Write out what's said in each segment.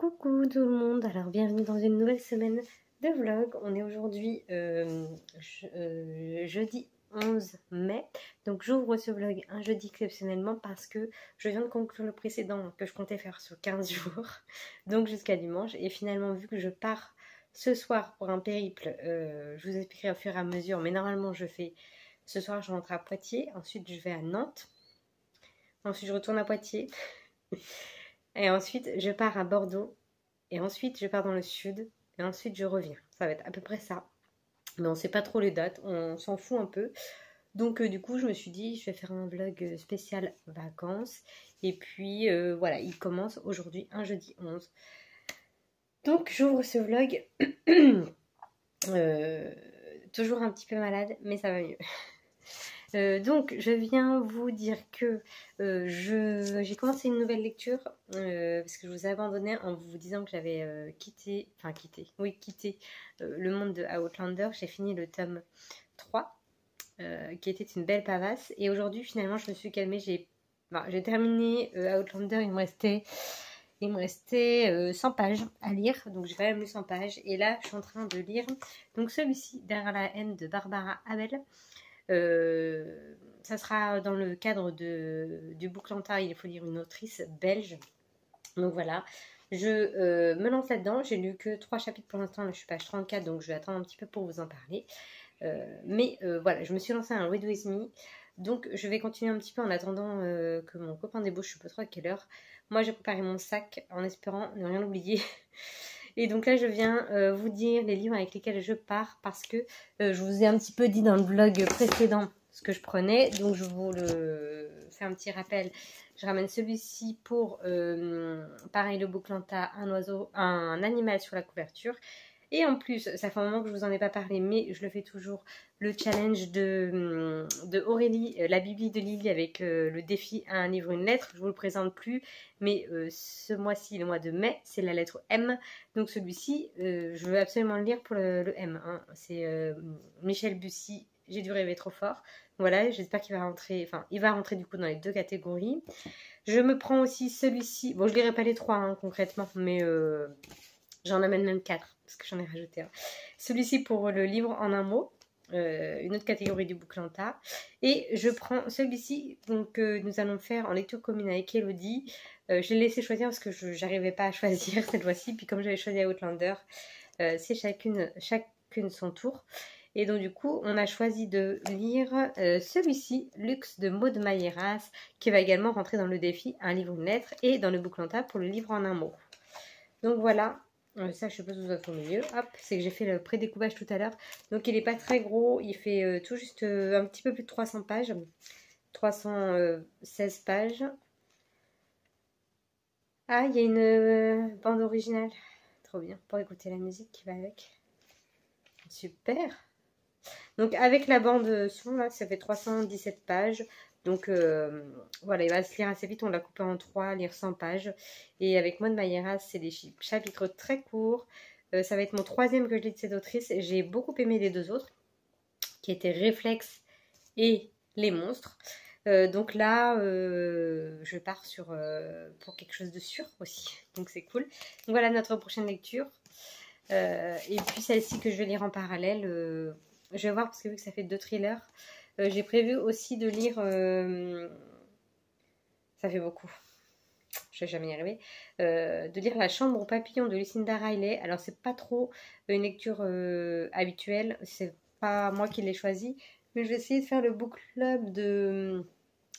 Coucou tout le monde, alors bienvenue dans une nouvelle semaine de vlog. On est aujourd'hui jeudi 11 mai, donc j'ouvre ce vlog un jeudi exceptionnellement parce que je viens de conclure le précédent que je comptais faire sur 15 jours, donc jusqu'à dimanche. Et finalement, vu que je pars ce soir pour un périple, je vous expliquerai au fur et à mesure, mais normalement je fais, ce soir je rentre à Poitiers, ensuite je vais à Nantes, ensuite je retourne à Poitiers. Et ensuite, je pars à Bordeaux. Et ensuite, je pars dans le sud. Et ensuite, je reviens. Ça va être à peu près ça. Mais on ne sait pas trop les dates. On s'en fout un peu. Donc, du coup, je me suis dit, je vais faire un vlog spécial vacances. Et puis, voilà, il commence aujourd'hui, un jeudi 11. Donc, j'ouvre ce vlog. Toujours un petit peu malade, mais ça va mieux. Donc, je viens vous dire que j'ai commencé une nouvelle lecture parce que je vous ai abandonné en vous disant que j'avais quitté le monde de Outlander. J'ai fini le tome 3 qui était une belle pavasse. Et aujourd'hui, finalement, je me suis calmée. J'ai terminé Outlander. Il me restait 100 pages à lire. Donc, j'ai quand même lu 100 pages. Et là, je suis en train de lire donc celui-ci, Derrière la haine de Barbara Abel. Ça sera dans le cadre du Booklanta, il faut lire une autrice belge. Donc voilà, je me lance là-dedans. J'ai lu que 3 chapitres pour l'instant, là je suis page 34, donc je vais attendre un petit peu pour vous en parler. Mais voilà, je me suis lancée à un Read With Me. Donc je vais continuer un petit peu en attendant que mon copain débauche, je sais pas trop à quelle heure. Moi j'ai préparé mon sac en espérant ne rien oublier. Et donc là, je viens vous dire les livres avec lesquels je pars parce que je vous ai un petit peu dit dans le vlog précédent ce que je prenais. Donc je vous le fais un petit rappel. Je ramène celui-ci pour, pareil, le Booklanta, un animal sur la couverture. Et en plus, ça fait un moment que je vous en ai pas parlé, mais je le fais toujours, le challenge de Aurélie, la Bibli de Lily avec le défi un livre, une lettre. Je vous le présente plus, mais ce mois-ci, le mois de mai, c'est la lettre M. Donc celui-ci, je veux absolument le lire pour le M. Hein. C'est Michel Bussy, J'ai dû rêver trop fort. Voilà, j'espère qu'il va rentrer, enfin, il va rentrer du coup dans les deux catégories. Je me prends aussi celui-ci. Bon, je lirai pas les 3 hein, concrètement, mais j'en amène même 4 parce que j'en ai rajouté un. Celui-ci pour le livre en un mot, une autre catégorie du Booklanta. Et je prends celui-ci donc nous allons faire en lecture commune avec Elodie. Je l'ai laissé choisir parce que je n'arrivais pas à choisir cette fois-ci. Puis comme j'avais choisi Outlander, c'est chacune son tour. Et donc du coup, on a choisi de lire celui-ci, Luxe de Maud Mayeras, qui va également rentrer dans le défi un livre, une lettre, et dans le Booklanta pour le livre en un mot. Donc voilà, ça je suppose que vous êtes au milieu. Hop, c'est que j'ai fait le pré-découpage tout à l'heure. Donc il n'est pas très gros, il fait tout juste un petit peu plus de 300 pages. 316 pages. Ah, il y a une bande originale. Trop bien, pour écouter la musique qui va avec. Super. Donc avec la bande son, là, ça fait 317 pages. Donc voilà, il va se lire assez vite. On l'a coupé en 3, lire 100 pages. Et avec Maud Mayeras, c'est des chapitres très courts. Ça va être mon 3e que je lis de cette autrice. J'ai beaucoup aimé les 2 autres, qui étaient Réflexe et Les Monstres. Donc là, je pars pour quelque chose de sûr aussi. Donc c'est cool. Donc voilà notre prochaine lecture. Et puis celle-ci que je vais lire en parallèle. Je vais voir parce que vu que ça fait 2 thrillers. J'ai prévu aussi de lire... ça fait beaucoup. Je vais jamais y arriver. De lire La Chambre aux papillons de Lucinda Riley. Alors c'est pas trop une lecture habituelle. C'est pas moi qui l'ai choisi. Mais je vais essayer de faire le book club de...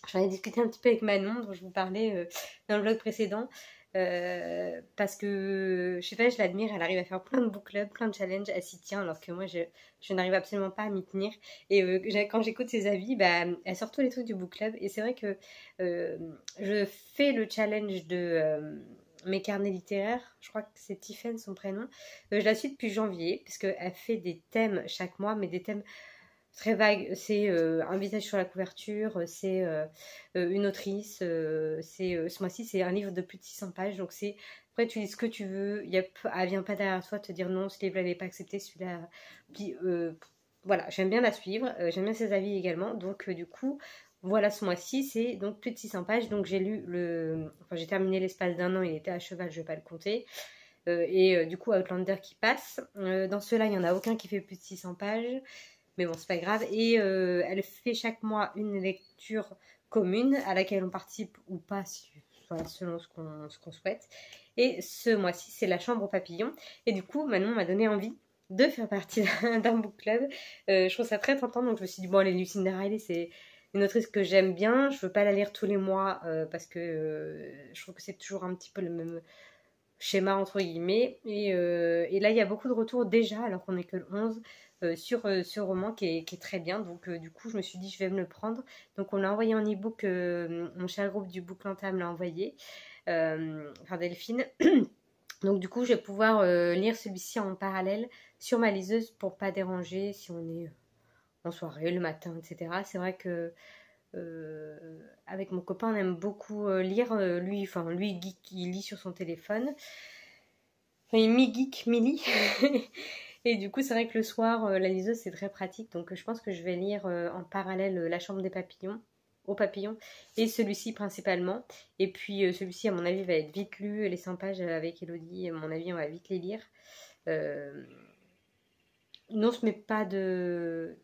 J'en ai discuté un petit peu avec Manon, dont je vous parlais dans le vlog précédent. Parce que, je sais pas, je l'admire, elle arrive à faire plein de book clubs, plein de challenges, elle s'y tient, alors que moi, je n'arrive absolument pas à m'y tenir. Et quand j'écoute ses avis, bah, elle sort tous les trucs du book club. Et c'est vrai que je fais le challenge de... mes carnets littéraires, je crois que c'est Tiffen son prénom. Je la suis depuis janvier, puisqu'elle fait des thèmes chaque mois, mais des thèmes très vague, c'est un visage sur la couverture, c'est une autrice, ce mois-ci c'est un livre de plus de 600 pages, donc c'est, après tu lis ce que tu veux, elle vient pas derrière toi te dire non, ce livre-là n'est pas accepté, celui-là, puis voilà, j'aime bien la suivre, j'aime bien ses avis également, donc du coup, voilà, ce mois-ci c'est donc plus de 600 pages, donc j'ai lu j'ai terminé l'espace d'un an, il était à cheval, je vais pas le compter. du coup Outlander qui passe. Dans ceux-là, il n'y en a aucun qui fait plus de 600 pages. Mais bon, c'est pas grave. Et elle fait chaque mois une lecture commune à laquelle on participe ou pas, selon ce qu'on souhaite. Et ce mois-ci, c'est la chambre aux papillons. Et du coup, Manon m'a donné envie de faire partie d'un book club. Je trouve ça très tentant, donc je me suis dit, bon, allez, Lucinda Riley, c'est une autrice que j'aime bien. Je veux pas la lire tous les mois parce que je trouve que c'est toujours un petit peu le même schéma, entre guillemets. Et là, il y a beaucoup de retours déjà, alors qu'on n'est que le 11, sur ce roman qui est très bien. Donc, du coup, je me suis dit, je vais me le prendre. Donc, on l'a envoyé en e-book. Mon cher groupe du Booklantin me l'a envoyé. Enfin, Delphine. Donc, du coup, je vais pouvoir lire celui-ci en parallèle sur ma liseuse pour pas déranger si on est en soirée, le matin, etc. C'est vrai que avec mon copain, on aime beaucoup lire. Lui, geek, il lit sur son téléphone. Enfin, il mi-geek, mi-lit. Et du coup, c'est vrai que le soir, la liseuse, c'est très pratique. Donc, je pense que je vais lire en parallèle La chambre des papillons, aux papillons, et celui-ci principalement. Et puis, celui-ci, à mon avis, va être vite lu. Les 100 pages avec Elodie, à mon avis, on va vite les lire. Non, on se met pas de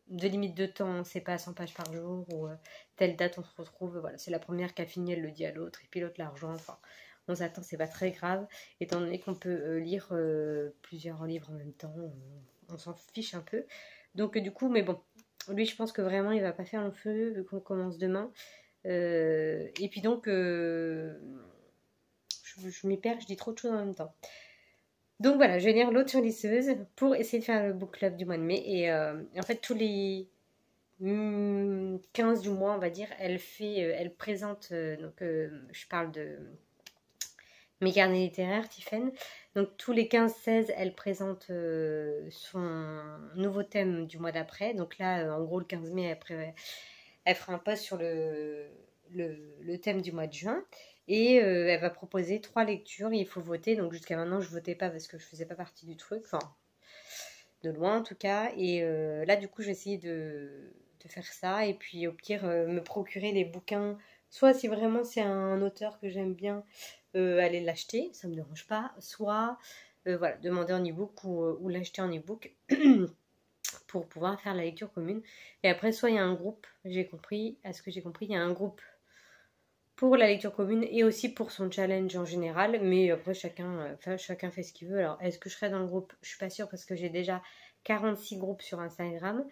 limite de temps. C'est pas 100 pages par jour ou telle date, on se retrouve. Voilà, c'est la première qui a fini, elle le dit à l'autre, et puis l'autre la rejoint. Enfin, on s'attend, c'est pas très grave, étant donné qu'on peut lire plusieurs livres en même temps, on s'en fiche un peu. Donc du coup, mais bon, lui je pense que vraiment il va pas faire long feu vu qu'on commence demain. Et puis donc, je m'y perds, je dis trop de choses en même temps. Donc voilà, je vais lire L'autre sur lisseuse pour essayer de faire le book club du mois de mai. Et en fait, tous les 15 du mois, on va dire, elle présente, donc je parle de mes carnets littéraires, Tiffen. Donc tous les 15-16, elle présente son nouveau thème du mois d'après. Donc là, en gros, le 15 mai, elle fera un post sur le thème du mois de juin. Et elle va proposer 3 lectures. Il faut voter. Donc jusqu'à maintenant, je votais pas parce que je faisais pas partie du truc. Enfin, de loin en tout cas. Et là, du coup, je vais essayer de faire ça. Et puis au pire, me procurer les bouquins. Soit si vraiment c'est un auteur que j'aime bien, aller l'acheter, ça me dérange pas, soit voilà, demander en e-book ou l'acheter en e-book pour pouvoir faire la lecture commune. Et après, soit il y a un groupe, j'ai compris, à ce que j'ai compris, il y a un groupe pour la lecture commune et aussi pour son challenge en général, mais après chacun fait ce qu'il veut. Alors est-ce que je serai dans le groupe? Je suis pas sûre parce que j'ai déjà 46 groupes sur Instagram.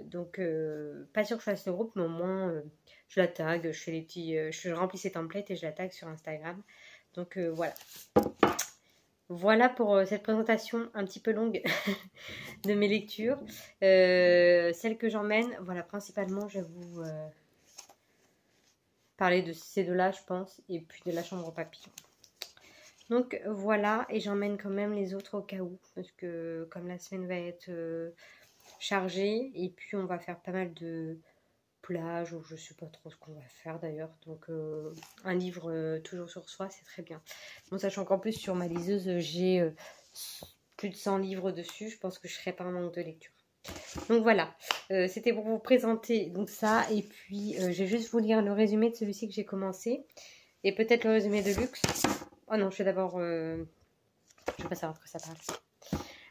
Donc pas sûr que je fasse le groupe, mais au moins je la tag, je fais les petits, je remplis ces templates et je la tag sur Instagram. Donc voilà. Voilà pour cette présentation un petit peu longue de mes lectures. Celles que j'emmène, voilà, principalement je vais vous parler de ces deux-là, je pense, et puis de la chambre aux papillons. Donc voilà, et j'emmène quand même les autres au cas où, parce que comme la semaine va être chargée, et puis on va faire pas mal de plage, ou je sais pas trop ce qu'on va faire d'ailleurs. Donc un livre toujours sur soi, c'est très bien. Bon, sachant qu'en plus sur ma liseuse, j'ai plus de 100 livres dessus, je pense que je serai pas en manque de lecture. Donc voilà, c'était pour vous présenter donc ça, et puis je vais juste vous lire le résumé de celui-ci que j'ai commencé, et peut-être le résumé de luxe. Oh non, je vais d'abord, je vais pas savoir de quoi ça parle.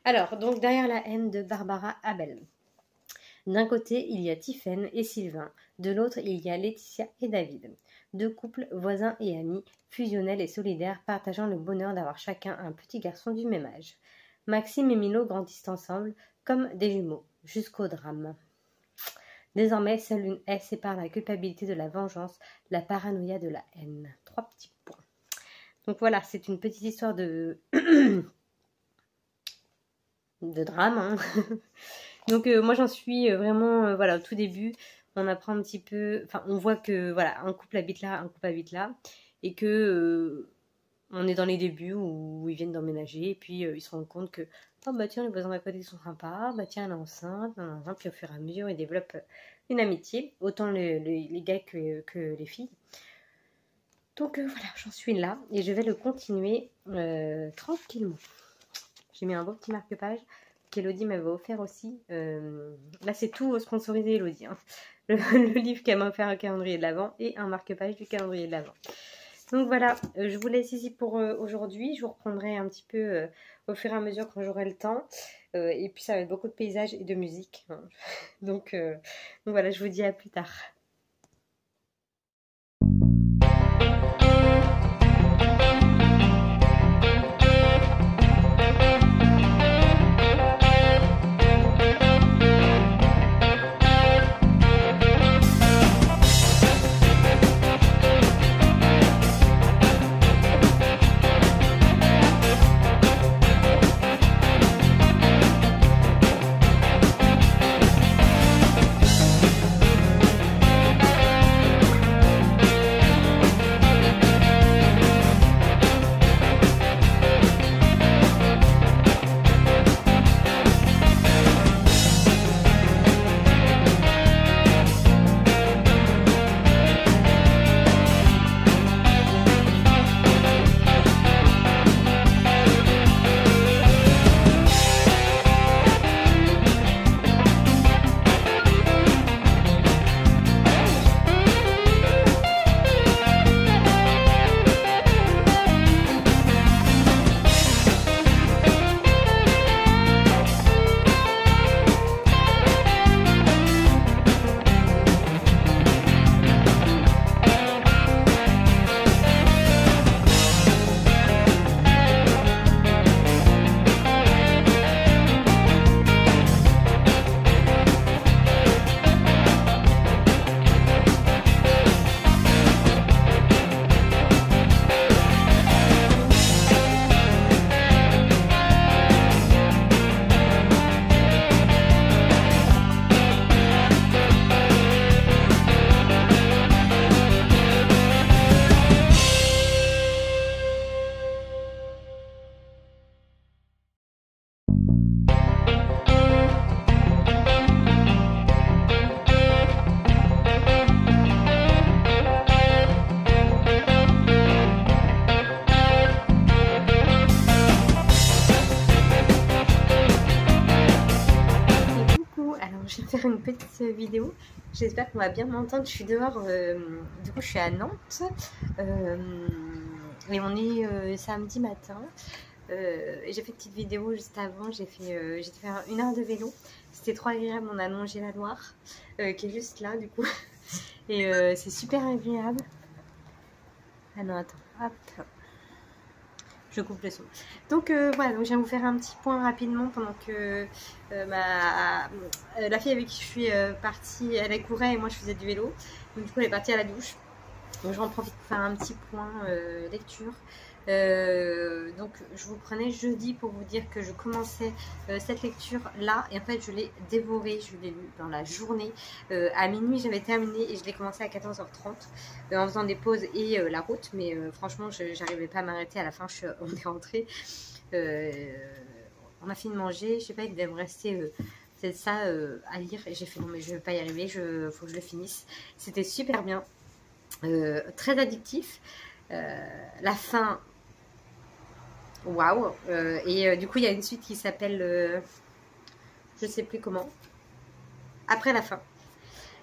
Alors, donc Derrière la haine de Barbara Abel. D'un côté, il y a Tiffen et Sylvain, de l'autre, il y a Laetitia et David. Deux couples voisins et amis, fusionnels et solidaires, partageant le bonheur d'avoir chacun un petit garçon du même âge. Maxime et Milo grandissent ensemble, comme des jumeaux, jusqu'au drame. Désormais, seule une haie sépare la culpabilité de la vengeance, la paranoïa de la haine. 3 petits points. Donc voilà, c'est une petite histoire de drame, hein. Donc moi j'en suis vraiment voilà, au tout début, on apprend un petit peu, enfin on voit que voilà, un couple habite là, un couple habite là, et que on est dans les débuts où ils viennent d'emménager, et puis ils se rendent compte que oh bah tiens, les voisins d'à côté sont sympas, bah tiens elle est enceinte, puis au fur et à mesure ils développent une amitié, autant les gars que les filles. Donc voilà, j'en suis là, et je vais le continuer tranquillement. J'ai mis un beau petit marque-page qu'Elodie m'avait offert aussi. Là, c'est tout sponsorisé Elodie. Hein. Le livre qu'elle m'a offert, un calendrier de l'Avent et un marque-page du calendrier de l'Avent. Donc voilà, je vous laisse ici pour aujourd'hui. Je vous reprendrai un petit peu au fur et à mesure quand j'aurai le temps. Et puis ça va être beaucoup de paysages et de musique, hein. Donc voilà, je vous dis à plus tard. Je vais faire une petite vidéo. J'espère qu'on va bien m'entendre. Je suis dehors, du coup je suis à Nantes et on est samedi matin. J'ai fait une petite vidéo juste avant. J'ai fait 1 heure de vélo. C'était trop agréable. On a longé la Loire qui est juste là du coup et c'est super agréable. Ah non, attends, hop. Je coupe le son. Donc voilà, donc je viens vous faire un petit point rapidement pendant que la fille avec qui je suis partie, elle courait et moi je faisais du vélo. Donc du coup elle est partie à la douche. Donc j'en profite pour faire un petit point lecture. Donc je vous prenais jeudi pour vous dire que je commençais cette lecture là et en fait je l'ai dévorée, je l'ai lu dans la journée. À minuit j'avais terminé et je l'ai commencé à 14h30 en faisant des pauses et la route, mais franchement j'arrivais pas à m'arrêter. À la fin on est rentré, on a fini de manger, je sais pas, il devait me rester c'est ça à lire et j'ai fait non mais je vais pas y arriver, faut que je le finisse. C'était super bien, très addictif, la fin waouh, et du coup il y a une suite qui s'appelle je sais plus comment, après la fin,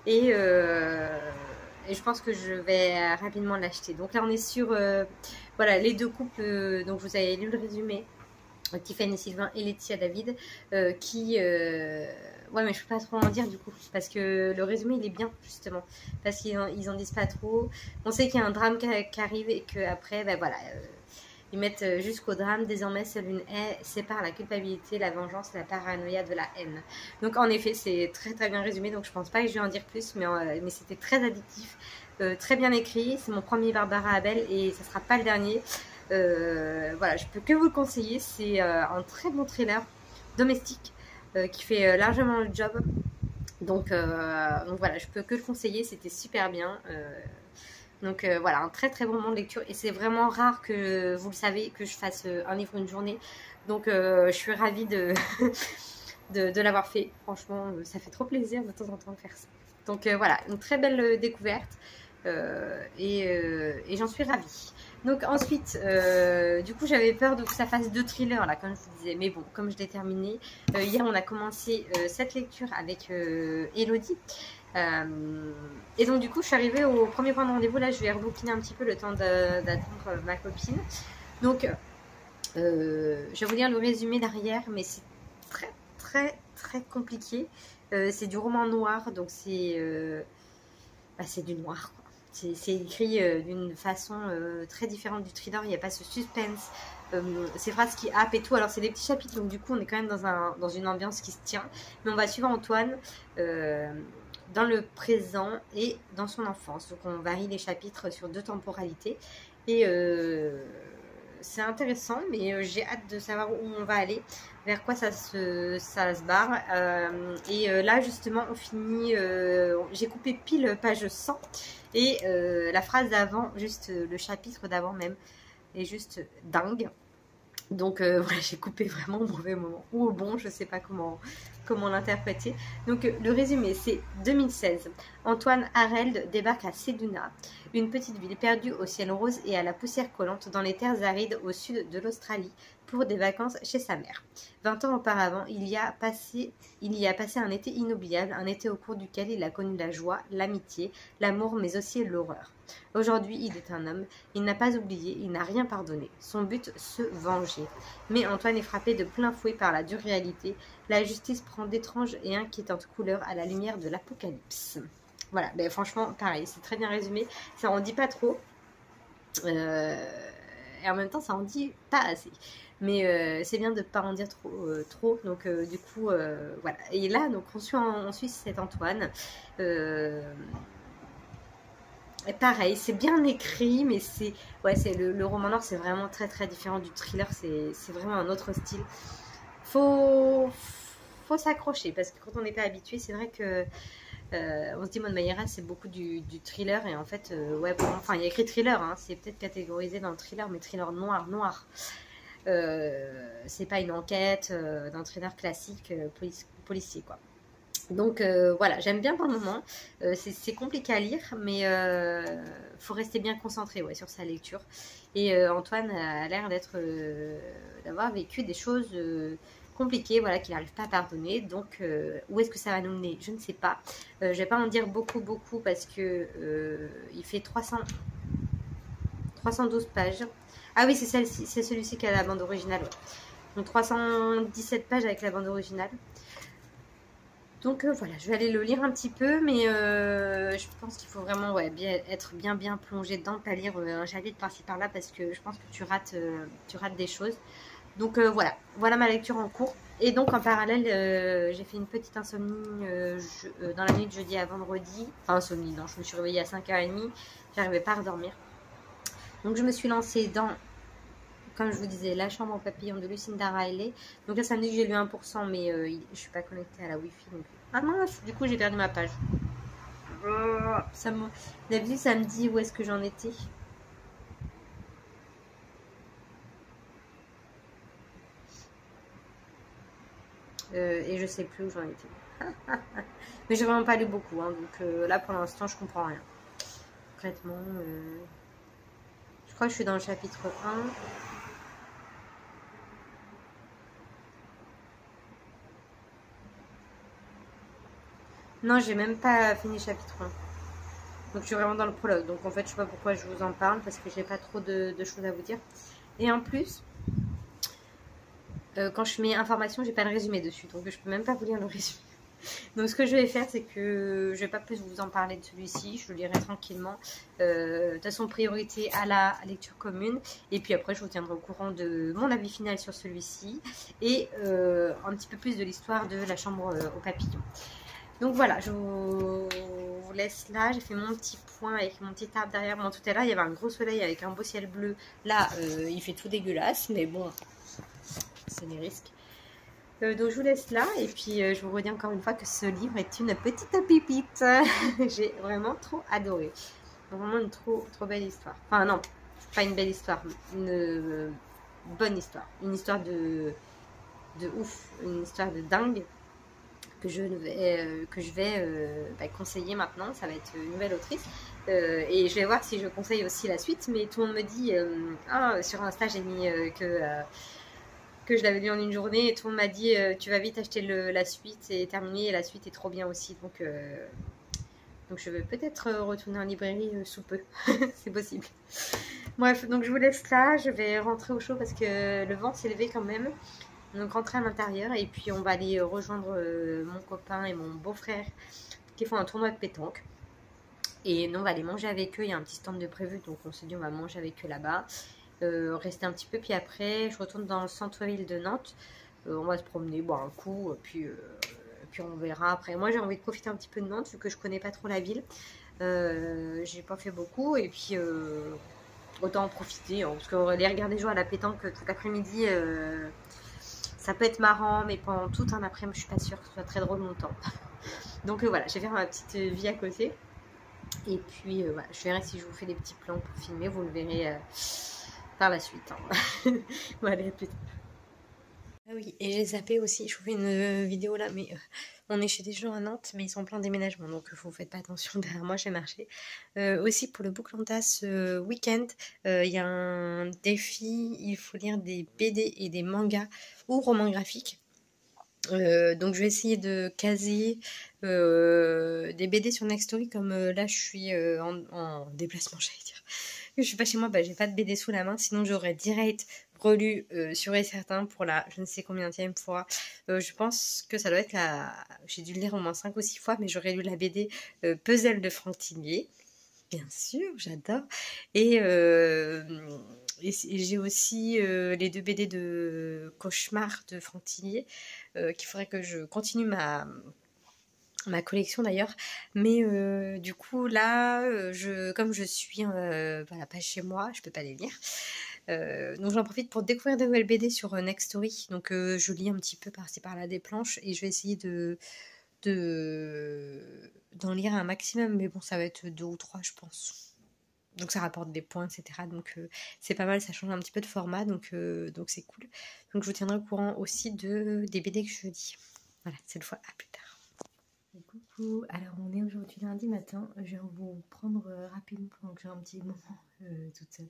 et je pense que je vais rapidement l'acheter. Donc là on est sur voilà les deux couples, donc vous avez lu le résumé, Tiffany Sylvain et Laetitia David, qui ouais mais je peux pas trop en dire du coup parce que le résumé il est bien justement parce qu'ils en disent pas trop. On sait qu'il y a un drame qui arrive et qu'après ben voilà, ils mettent jusqu'au drame. Désormais seule une haie sépare la culpabilité, la vengeance et la paranoïa de la haine. Donc en effet c'est très très bien résumé, donc je pense pas que je vais en dire plus, mais c'était très addictif, très bien écrit. C'est mon premier Barbara Abel et ça sera pas le dernier. Voilà, je peux que vous le conseiller. C'est un très bon thriller domestique qui fait largement le job. Donc voilà, je peux que le conseiller. C'était super bien. Donc voilà, un très très bon moment de lecture. Et c'est vraiment rare que, vous le savez, que je fasse un livre une journée. Donc je suis ravie de, de l'avoir fait. Franchement, ça fait trop plaisir de temps en temps de faire ça. Donc voilà, une très belle découverte. Et j'en suis ravie. Donc ensuite, du coup j'avais peur que ça fasse 2 thrillers là, comme je vous disais, mais bon, comme je l'ai terminé, hier on a commencé cette lecture avec Elodie. Et donc du coup je suis arrivée au premier point de rendez-vous. Là je vais rebouquiner un petit peu le temps d'attendre ma copine. Donc je vais vous lire le résumé derrière, mais c'est très compliqué. C'est du roman noir, donc c'est du noir quoi. C'est écrit d'une façon très différente du thriller. Il n'y a pas ce suspense, ces phrases qui happent et tout. Alors c'est des petits chapitres, donc du coup on est quand même dans une ambiance qui se tient. Mais on va suivre Antoine dans le présent et dans son enfance. Donc on varie les chapitres sur 2 temporalités. Et c'est intéressant, mais j'ai hâte de savoir où on va aller, vers quoi ça se barre. Et là justement on finit, j'ai coupé pile page 100. Et la phrase d'avant, juste le chapitre d'avant même, est juste dingue. Donc voilà, j'ai coupé vraiment au mauvais moment. Ou au bon, je sais pas comment l'interpréter. Donc le résumé, c'est 2016. Antoine Hareld débarque à Seduna, une petite ville perdue au ciel rose et à la poussière collante dans les terres arides au sud de l'Australie, pour des vacances chez sa mère. 20 ans auparavant, il y a passé un été inoubliable, un été au cours duquel il a connu la joie, l'amitié, l'amour, mais aussi l'horreur. Aujourd'hui, il est un homme, il n'a pas oublié, il n'a rien pardonné. Son but, se venger. Mais Antoine est frappé de plein fouet par la dure réalité. La justice prend d'étranges et inquiétantes couleurs à la lumière de l'apocalypse. Voilà, ben franchement, pareil, c'est très bien résumé. Ça en dit pas trop. Et en même temps, ça en dit pas assez. Mais c'est bien de ne pas en dire trop. Donc, du coup, voilà. Et là, donc, on suit cet Antoine. Et pareil, c'est bien écrit, mais c'est le roman noir, c'est vraiment très différent du thriller. C'est vraiment un autre style. Faut s'accrocher parce que quand on n'est pas habitué, c'est vrai que on se dit Maud Mayera c'est beaucoup du thriller et en fait ouais bon, enfin il y a écrit thriller, hein, c'est peut-être catégorisé dans le thriller, mais thriller noir. C'est pas une enquête d'un thriller classique policier quoi. Donc voilà, j'aime bien par moment. C'est compliqué à lire, mais faut rester bien concentré sur sa lecture. Et Antoine a l'air d'avoir vécu des choses compliquées, voilà, qu'il n'arrive pas à pardonner. Donc où est-ce que ça va nous mener? Je ne sais pas. Je vais pas en dire beaucoup parce que il fait 312 pages. Ah oui, c'est celui-ci qui a la bande originale. Ouais. Donc 317 pages avec la bande originale. Donc voilà, je vais aller le lire un petit peu, mais je pense qu'il faut vraiment être bien plongé dedans, pas lire un chapitre par-ci par-là, parce que je pense que tu rates des choses. Donc voilà ma lecture en cours. Et donc en parallèle, j'ai fait une petite insomnie dans la nuit de jeudi à vendredi. Enfin insomnie, non, je me suis réveillée à 5h30, j'arrivais pas à redormir. Donc je me suis lancée dans, comme je vous disais, La chambre aux papillons de Lucinda Riley. Donc là, ça me dit que j'ai lu 1%, mais je suis pas connectée à la Wi-Fi. Donc... Ah mince, du coup, j'ai perdu ma page. D'habitude, ça me dit où est-ce que j'en étais. Et je sais plus où j'en étais. Mais j'ai vraiment pas lu beaucoup. Hein, donc là, pour l'instant, je comprends rien. Concrètement, je crois que je suis dans le chapitre 1. Non, j'ai même pas fini chapitre 1. Donc je suis vraiment dans le prologue. Donc en fait, je sais pas pourquoi je vous en parle, parce que j'ai pas trop de choses à vous dire. Et en plus, quand je mets information, j'ai pas le résumé dessus. Donc je peux même pas vous lire le résumé. Donc ce que je vais faire, c'est que je vais pas plus vous en parler de celui-ci. Je le lirai tranquillement. De toute façon, priorité à la lecture commune. Et puis après, je vous tiendrai au courant de mon avis final sur celui-ci. Et un petit peu plus de l'histoire de La chambre aux papillons. Donc voilà, je vous laisse là. J'ai fait mon petit point avec mon petit arbre derrière moi. Tout à l'heure, il y avait un gros soleil avec un beau ciel bleu. Là, il fait tout dégueulasse, mais bon, c'est des risques. Donc je vous laisse là. Et puis, je vous redis encore une fois que ce livre est une petite pépite. J'ai vraiment trop adoré. Vraiment une trop belle histoire. Enfin non, pas une belle histoire, une bonne histoire. Une histoire de ouf, une histoire de dingue. Que je vais conseiller maintenant. Ça va être une nouvelle autrice. Et je vais voir si je conseille aussi la suite. Mais tout le monde me dit... sur Insta, j'ai mis que je l'avais lu en une journée. Et tout le monde m'a dit, tu vas vite acheter la suite. C'est terminé et la suite est trop bien aussi. Donc Donc je vais peut-être retourner en librairie sous peu, c'est possible. Bref, donc je vous laisse là, je vais rentrer au chaud parce que le vent s'est levé quand même. Donc rentrer à l'intérieur et puis on va aller rejoindre mon copain et mon beau-frère qui font un tournoi de pétanque. Et nous on va aller manger avec eux, il y a un petit stand de prévu, donc on s'est dit on va manger avec eux là-bas. Rester un petit peu, puis après je retourne dans le centre-ville de Nantes. On va se promener, boire un coup, puis on verra après. Moi j'ai envie de profiter un petit peu de Nantes vu que je connais pas trop la ville. J'ai pas fait beaucoup et puis autant en profiter, hein, parce que les regarder jouer à la pétanque tout l'après-midi, ça peut être marrant, mais pendant tout un après-midi, je suis pas sûre que ce soit très drôle longtemps. Donc voilà, je vais faire ma petite vie à côté. Et puis voilà, je verrai si je vous fais des petits plans pour filmer, vous le verrez par la suite. Hein. Bon, allez, à plus tard. Ah oui, et j'ai zappé aussi, je vous fais une vidéo là, mais on est chez des gens à Nantes, mais ils sont en plein déménagement, donc vous faites pas attention, derrière moi j'ai marché. Aussi pour le Bouclanta ce week-end, il y a un défi, il faut lire des BD et des mangas ou romans graphiques. Donc je vais essayer de caser des BD sur Nextory, comme là je suis en déplacement, j'allais dire. Je suis pas chez moi, bah, j'ai pas de BD sous la main, sinon j'aurais direct relu sûr et certain pour la je ne sais combienième fois. Je pense que ça doit être la... J'ai dû le lire au moins 5 ou 6 fois, mais j'aurais lu la BD Puzzle de Franck Tillier. Bien sûr, j'adore. Et j'ai aussi les 2 BD de Cauchemar de Franck Tillier, qu'il faudrait que je continue ma collection d'ailleurs, mais du coup là comme je suis voilà, pas chez moi, je peux pas les lire, donc j'en profite pour découvrir de nouvelles BD sur Nextory, donc je lis un petit peu par-ci par-là des planches et je vais essayer d'en lire un maximum, mais bon ça va être 2 ou 3 je pense, donc ça rapporte des points etc, donc c'est pas mal, ça change un petit peu de format, donc c'est cool, donc je vous tiendrai au courant aussi des BD que je lis. Voilà, cette fois à plus tard. Coucou, alors on est aujourd'hui lundi matin, je viens vous prendre rapidement pendant que j'ai un petit moment toute seule.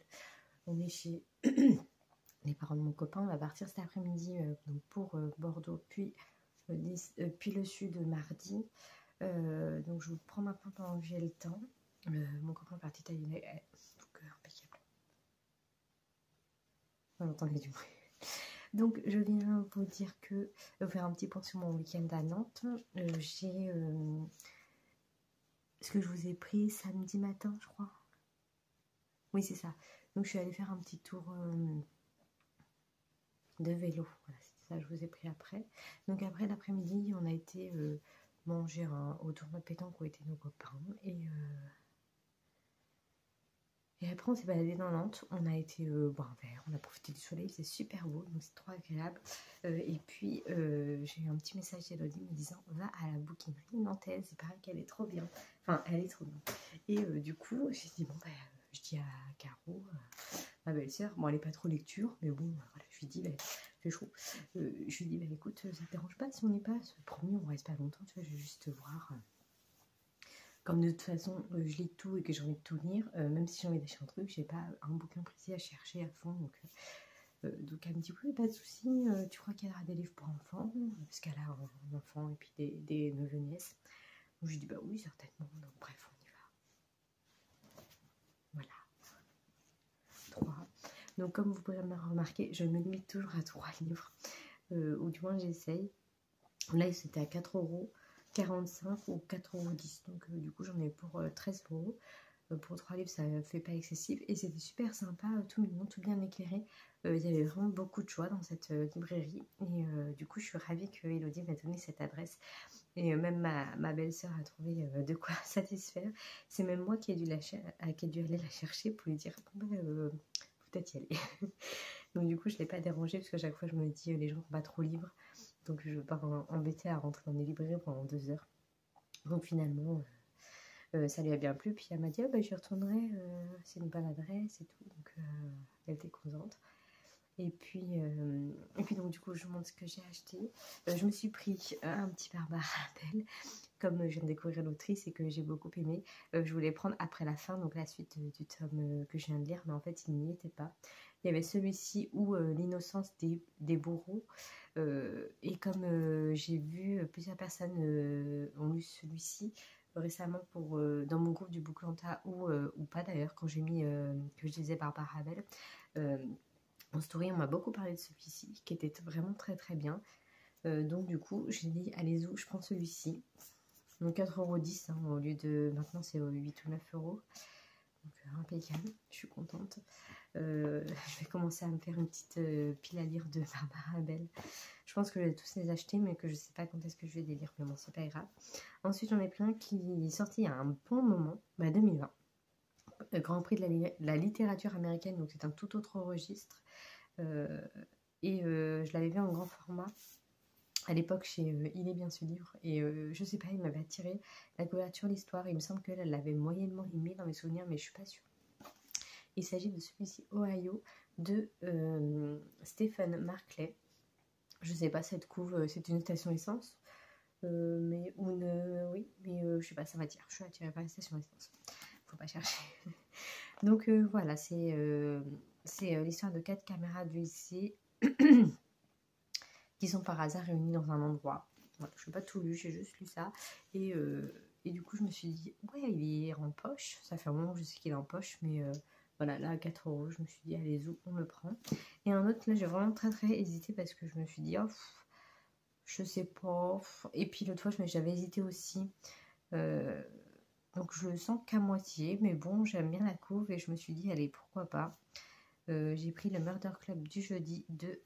On est chez les parents de mon copain, on va partir cet après-midi donc pour Bordeaux, puis le sud mardi. Donc je vous prends maintenant pendant que j'ai le temps. Mon copain est parti tailler, donc impeccable. On entend du bruit. Donc je viens vous dire que vous faire un petit point sur mon week-end à Nantes. J'ai ce que je vous ai pris samedi matin, je crois. Oui, c'est ça. Donc je suis allée faire un petit tour de vélo. Voilà, c'est ça, je vous ai pris après. Donc après l'après-midi, on a été manger au tournoi de pétanque où étaient nos copains. Et après, on s'est baladé dans Nantes. On a été on a profité du soleil, c'est super beau, donc c'est trop agréable. Et puis, j'ai eu un petit message d'Elodie me disant va à la bouquinerie nantaise, il paraît qu'elle est trop bien. Enfin, elle est trop bien. Et du coup, j'ai dit bon, je dis à Caro, ma belle-sœur, bon, elle est pas trop lecture, mais bon, voilà, je lui dis, c'est chaud. Je lui dis, écoute, ça te dérange pas si on y passe? Promis, on reste pas longtemps, tu vois, je vais juste voir. Comme de toute façon, je lis tout et que j'ai envie de tout lire, même si j'ai envie d'acheter un truc, j'ai pas un bouquin précis à chercher à fond. Donc elle me dit, oui, pas de souci, tu crois qu'elle aura des livres pour enfants? Parce qu'elle a un enfant et puis des neveux-nièces. Donc je dis, bah oui, certainement. Donc bref, on y va. Voilà. 3. Donc comme vous pouvez me remarquer, je me limite toujours à 3 livres. Ou du moins j'essaye. Là, c'était à 4,45 € ou 4,10 €. Donc du coup, j'en ai pour 13 €. Pour 3 livres, ça fait pas excessif. Et c'était super sympa, tout mignon, tout bien éclairé. Il y avait vraiment beaucoup de choix dans cette librairie. Et du coup, je suis ravie que Elodie m'ait donné cette adresse. Et même ma belle-sœur a trouvé de quoi satisfaire. C'est même moi qui ai dû aller la chercher pour lui dire bon, faut peut-être y aller. Donc du coup, je ne l'ai pas dérangée parce qu'à chaque fois, je me dis les gens sont pas trop libres. Donc je ne veux pas embêter à rentrer dans les librairies pendant 2 heures. Donc finalement, ça lui a bien plu. Puis elle m'a dit j'y retournerai, c'est une bonne adresse et tout. Donc elle était contente. Et puis donc du coup je vous montre ce que j'ai acheté. Je me suis pris un petit Barbara Bell, comme je viens de découvrir l'autrice et que j'ai beaucoup aimé. Je voulais prendre après la fin, donc la suite du tome que je viens de lire, mais en fait il n'y était pas. Il y avait celui-ci ou l'innocence des bourreaux. Et comme j'ai vu plusieurs personnes ont lu celui-ci, récemment pour, dans mon groupe du Booklanta ou pas d'ailleurs, quand j'ai mis que je lisais Barbara Bell. En story, on m'a beaucoup parlé de celui-ci, qui était vraiment très très bien. Donc du coup, j'ai dit, allez où je prends celui-ci. Donc 4,10 € hein, au lieu de... Maintenant, c'est 8 ou 9 €. Donc impeccable, je suis contente. Je vais commencer à me faire une petite pile à lire de Barbara Bell. Je pense que je vais tous les acheter, mais que je sais pas quand est-ce que je vais les lire. Mais bon, c'est pas grave. Ensuite, j'en ai plein qui est sorti il y a un bon moment, 2020. Grand Prix de la littérature américaine, donc c'est un tout autre registre. Je l'avais vu en grand format à l'époque chez Il est bien ce livre, et je sais pas, il m'avait attiré la couverture, l'histoire. Il me semble qu'elle l'avait moyennement aimé dans mes souvenirs, mais je suis pas sûre. Il s'agit de celui-ci, Ohio, de Stephen Markley. Je sais pas, cette couve, c'est une station essence, oui, mais je sais pas, ça m'attire. Je suis attirée par les stations essence. Faut pas chercher. Donc voilà, c'est l'histoire de 4 camarades du lycée qui sont par hasard réunis dans un endroit. Voilà, je n'ai pas tout lu, j'ai juste lu ça. Et du coup, je me suis dit, ouais, il est en poche. Ça fait un moment que je sais qu'il est en poche, mais voilà, là, à 4 €, je me suis dit, allez, on le prend. Et un autre, là, j'ai vraiment très très hésité parce que je me suis dit, oh, je sais pas. Et puis l'autre fois, j'avais hésité aussi. Donc je le sens qu'à moitié, mais bon, j'aime bien la couve et je me suis dit, allez, pourquoi pas. J'ai pris le Murder Club du jeudi de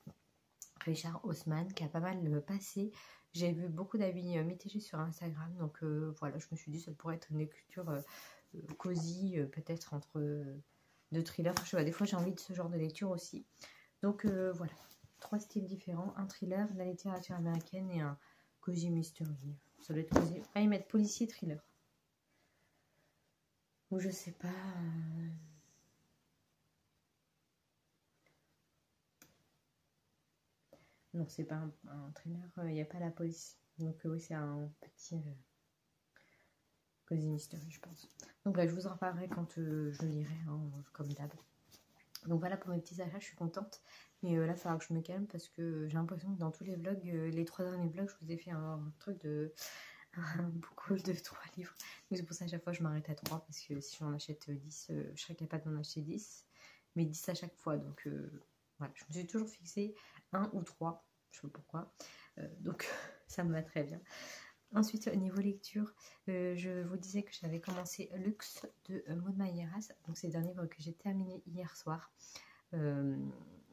Richard Haussmann, qui a pas mal passé. J'ai vu beaucoup d'avis mitigés sur Instagram, donc voilà, je me suis dit, ça pourrait être une lecture cosy, peut-être entre deux thrillers. Je sais pas, des fois, j'ai envie de ce genre de lecture aussi. Donc voilà, 3 styles différents, un thriller, de la littérature américaine et un cosy mystery. Ça doit être cosy. Ah, ils mettent policier thriller. Ou je sais pas. Non, c'est pas un thriller, il n'y a pas la police. Donc oui, c'est un petit cosy mystery, je pense. Donc là, je vous en reparlerai quand je lirai, hein, comme d'hab. Donc voilà pour mes petits achats, je suis contente. Mais là, il va falloir que je me calme parce que j'ai l'impression que dans tous les vlogs, les 3 derniers vlogs, je vous ai fait un truc de... un book haul de 3 livres. Donc c'est pour ça à chaque fois je m'arrête à 3 parce que si j'en achète 10, je serais capable d'en acheter 10. Mais 10 à chaque fois. Donc voilà, je me suis toujours fixé 1 ou 3. Je sais pas pourquoi. Donc ça me va très bien. Ensuite, au niveau lecture, je vous disais que j'avais commencé Luxe de Maud Mayeras. Donc c'est un livre que j'ai terminé hier soir.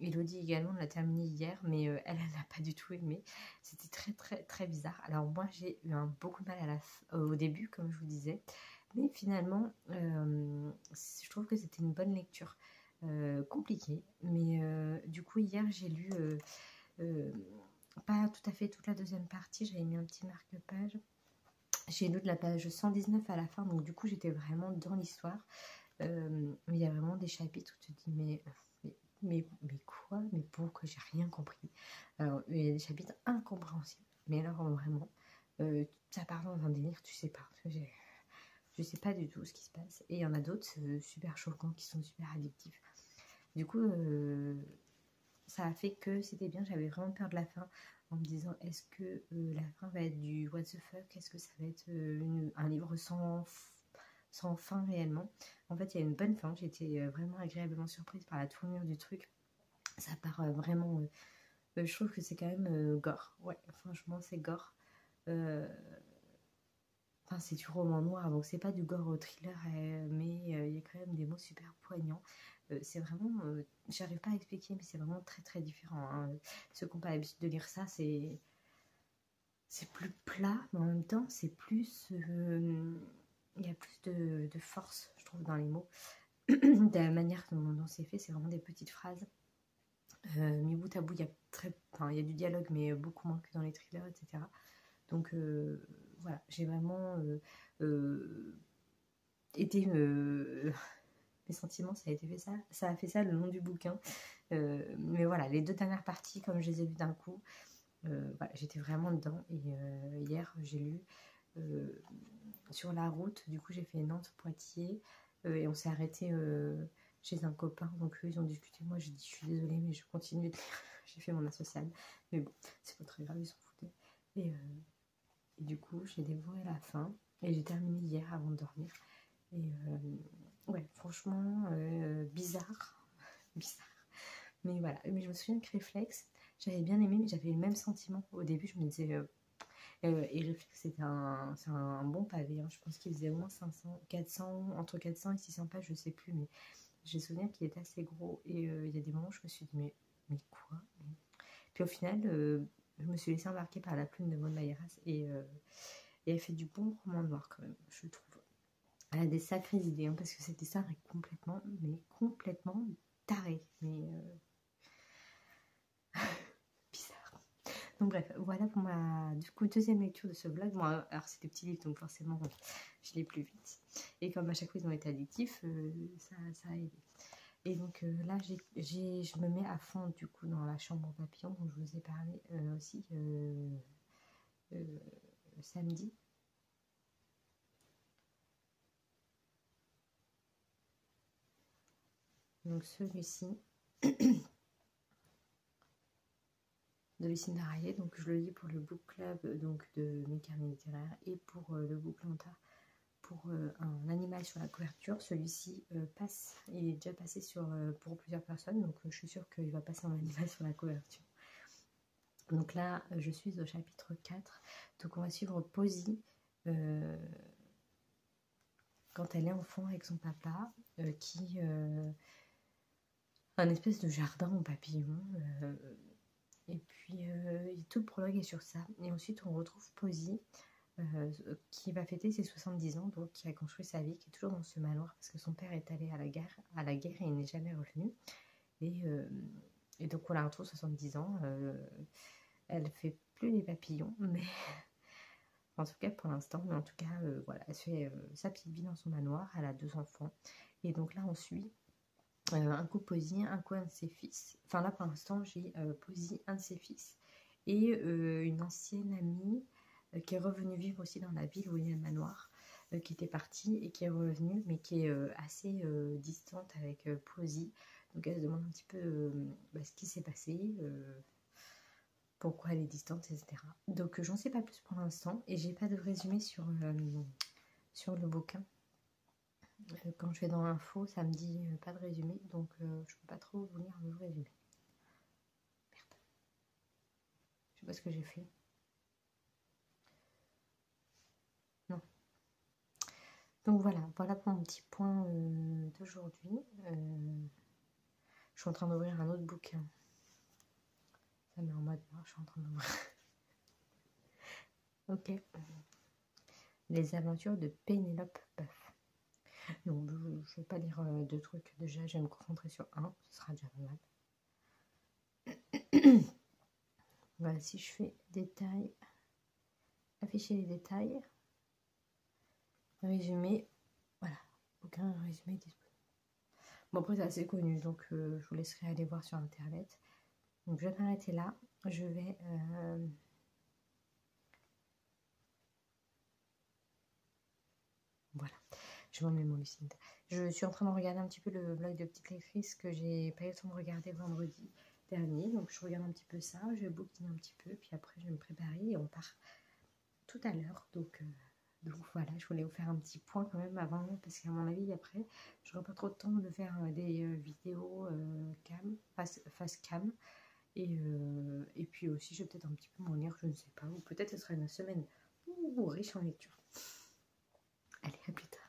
Elodie également l'a terminé hier, mais elle n'a pas du tout aimé. C'était très très très bizarre. Alors moi j'ai eu beaucoup de mal au début, comme je vous disais, mais finalement je trouve que c'était une bonne lecture. Compliquée, mais du coup hier j'ai lu pas tout à fait toute la deuxième partie, j'avais mis un petit marque-page. J'ai lu de la page 119 à la fin, donc du coup j'étais vraiment dans l'histoire. Il y a vraiment des chapitres où tu te dis mais quoi? Mais pourquoi? J'ai rien compris. Alors, il y a des chapitres incompréhensibles. Mais alors, vraiment, ça part dans un délire, tu sais pas. Je sais pas du tout ce qui se passe. Et il y en a d'autres super choquants qui sont super addictifs. Du coup, ça a fait que c'était bien. J'avais vraiment peur de la fin en me disant, est-ce que la fin va être du what the fuck? Est-ce que ça va être un livre sans fin réellement? En fait, il y a une bonne fin. J'ai été vraiment agréablement surprise par la tournure du truc. Ça part vraiment... je trouve que c'est quand même gore. Ouais, franchement, c'est gore. Enfin, c'est du roman noir, donc c'est pas du gore au thriller, mais il y a quand même des mots super poignants. C'est vraiment... j'arrive pas à expliquer, mais c'est vraiment très très différent. Hein. Ceux qui n'ont pas l'habitude de lire ça, c'est plus plat, mais en même temps, c'est plus... il y a plus de force, je trouve, dans les mots. De la manière dont c'est fait, c'est vraiment des petites phrases. Mis bout à bout, il y a du dialogue, mais beaucoup moins que dans les thrillers, etc. Donc voilà, j'ai vraiment été... mes sentiments, ça a fait ça le long du bouquin. Mais voilà, les 2 dernières parties, comme je les ai lues d'un coup, voilà, j'étais vraiment dedans. Et hier, j'ai lu sur la route. Du coup, j'ai fait Nantes-Poitiers et on s'est arrêté chez un copain. Donc eux, ils ont discuté. Moi, j'ai dit, je suis désolée, mais je continue de lire. J'ai fait mon asocial. Mais bon, c'est pas très grave, ils s'en foutaient. Et du coup, j'ai dévoré la fin. Et j'ai terminé hier avant de dormir. Et ouais, franchement, bizarre. Bizarre. Mais voilà, mais je me souviens que Réflexe, j'avais bien aimé, mais j'avais le même sentiment. Au début, je me disais, et Réflexe, c'est un bon pavé. Hein. Je pense qu'il faisait au moins 500, 400, entre 400 et 600 pages, je sais plus. Mais j'ai souvenir qu'il était assez gros. Et il y a des moments où je me suis dit, mais quoi? Puis au final, je me suis laissée embarquer par la plume de Maud Mayeras. Et elle fait du bon roman noir quand même, je trouve. Elle a des sacrées idées, hein, parce que cet dessin est complètement taré. Mais bizarre. Donc bref, voilà pour ma du coup deuxième lecture de ce vlog. Bon, alors c'est des petits livres, donc forcément je l'ai plus vite. Et comme à chaque fois ils ont été addictifs, ça a aidé. Et donc là, je me mets à fond du coup dans la chambre papillon dont je vous ai parlé aussi samedi. Donc celui-ci de Lucinda Rayet, donc je le lis pour le book club donc de mes carnets littéraires et pour le Booklanta pour un animal sur la couverture. Celui-ci passe, il est déjà passé pour plusieurs personnes, donc je suis sûre qu'il va passer en animal sur la couverture. Donc là, je suis au chapitre 4, donc on va suivre Posy quand elle est enfant avec son papa qui un espèce de jardin en papillon. Et puis tout le prologue est sur ça. Et ensuite on retrouve Posy qui va fêter ses 70 ans, donc qui a construit sa vie, qui est toujours dans ce manoir parce que son père est allé à la guerre et il n'est jamais revenu. Et donc on la retrouve 70 ans. Elle fait plus les papillons, mais en tout cas pour l'instant. Mais en tout cas voilà, elle fait sa petite vie dans son manoir. Elle a 2 enfants. Et donc là on suit un coup Posy, un coup un de ses fils. Enfin là pour l'instant j'ai Posy, un de ses fils et une ancienne amie qui est revenue vivre aussi dans la ville où il y a le manoir, qui était partie et qui est revenue, mais qui est assez distante avec Posy. Donc elle se demande un petit peu ce qui s'est passé, pourquoi elle est distante, etc. Donc j'en sais pas plus pour l'instant et j'ai pas de résumé sur le bouquin. Quand je vais dans l'info, ça me dit pas de résumé, donc je peux pas trop vous lire le résumé. Merde. Je sais pas ce que j'ai fait. Non. Donc voilà pour mon petit point d'aujourd'hui. Je suis en train d'ouvrir un autre bouquin. Ça met en mode noir, je suis en train d'ouvrir. Ok. Les aventures de Pénélope Buff. Non, je ne vais pas lire 2 trucs. Déjà, je vais me concentrer sur un. Ce sera déjà pas mal. Voilà, si je fais détails, afficher les détails, résumé, voilà, aucun résumé disponible. Bon, après, c'est assez connu, donc je vous laisserai aller voir sur internet. Donc, je vais m'arrêter là. Je vais voilà, je m'en mets mon Lucinda. Je suis en train de regarder un petit peu le vlog de Petite Lectrice que j'ai pas eu le temps de regarder vendredi dernier. Donc je regarde un petit peu ça, je vais bouquiner un petit peu, puis après je vais me préparer et on part tout à l'heure. Donc voilà, je voulais vous faire un petit point quand même avant, parce qu'à mon avis après, j'aurai pas trop de temps de faire des vidéos face cam. Et puis aussi, je vais peut-être un petit peu m'en lire, je ne sais pas. Ou peut-être ce sera une semaine riche en lecture. Allez, à plus tard.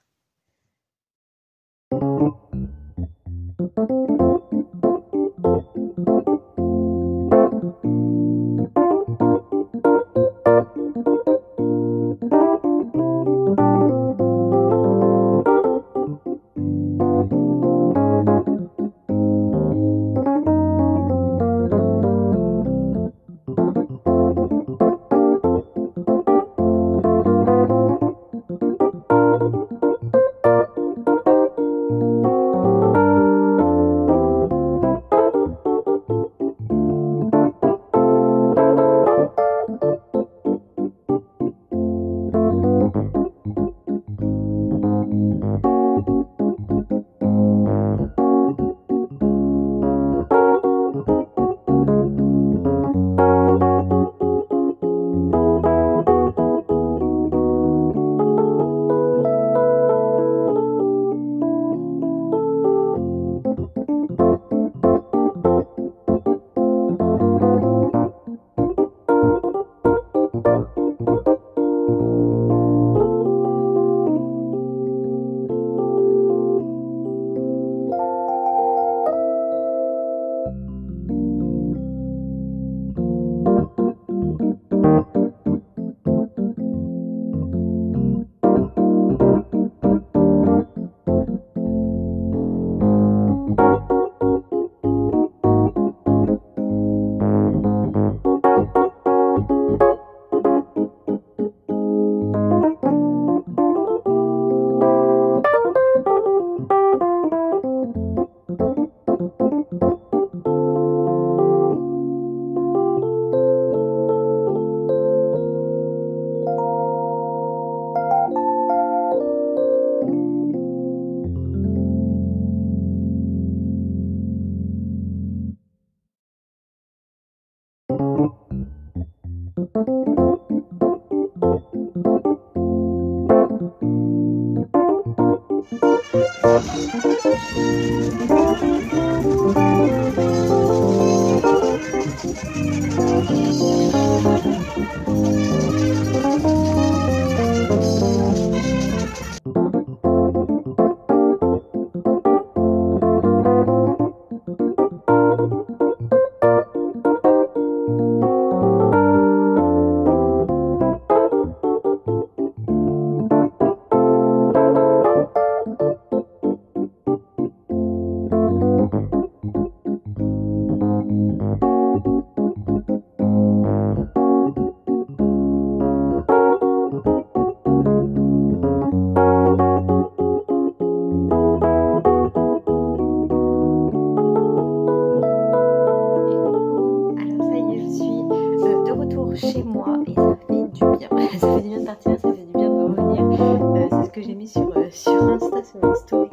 Chez moi et ça fait du bien. Ça fait du bien de partir, ça fait du bien de revenir. C'est ce que j'ai mis sur Insta, sur une story,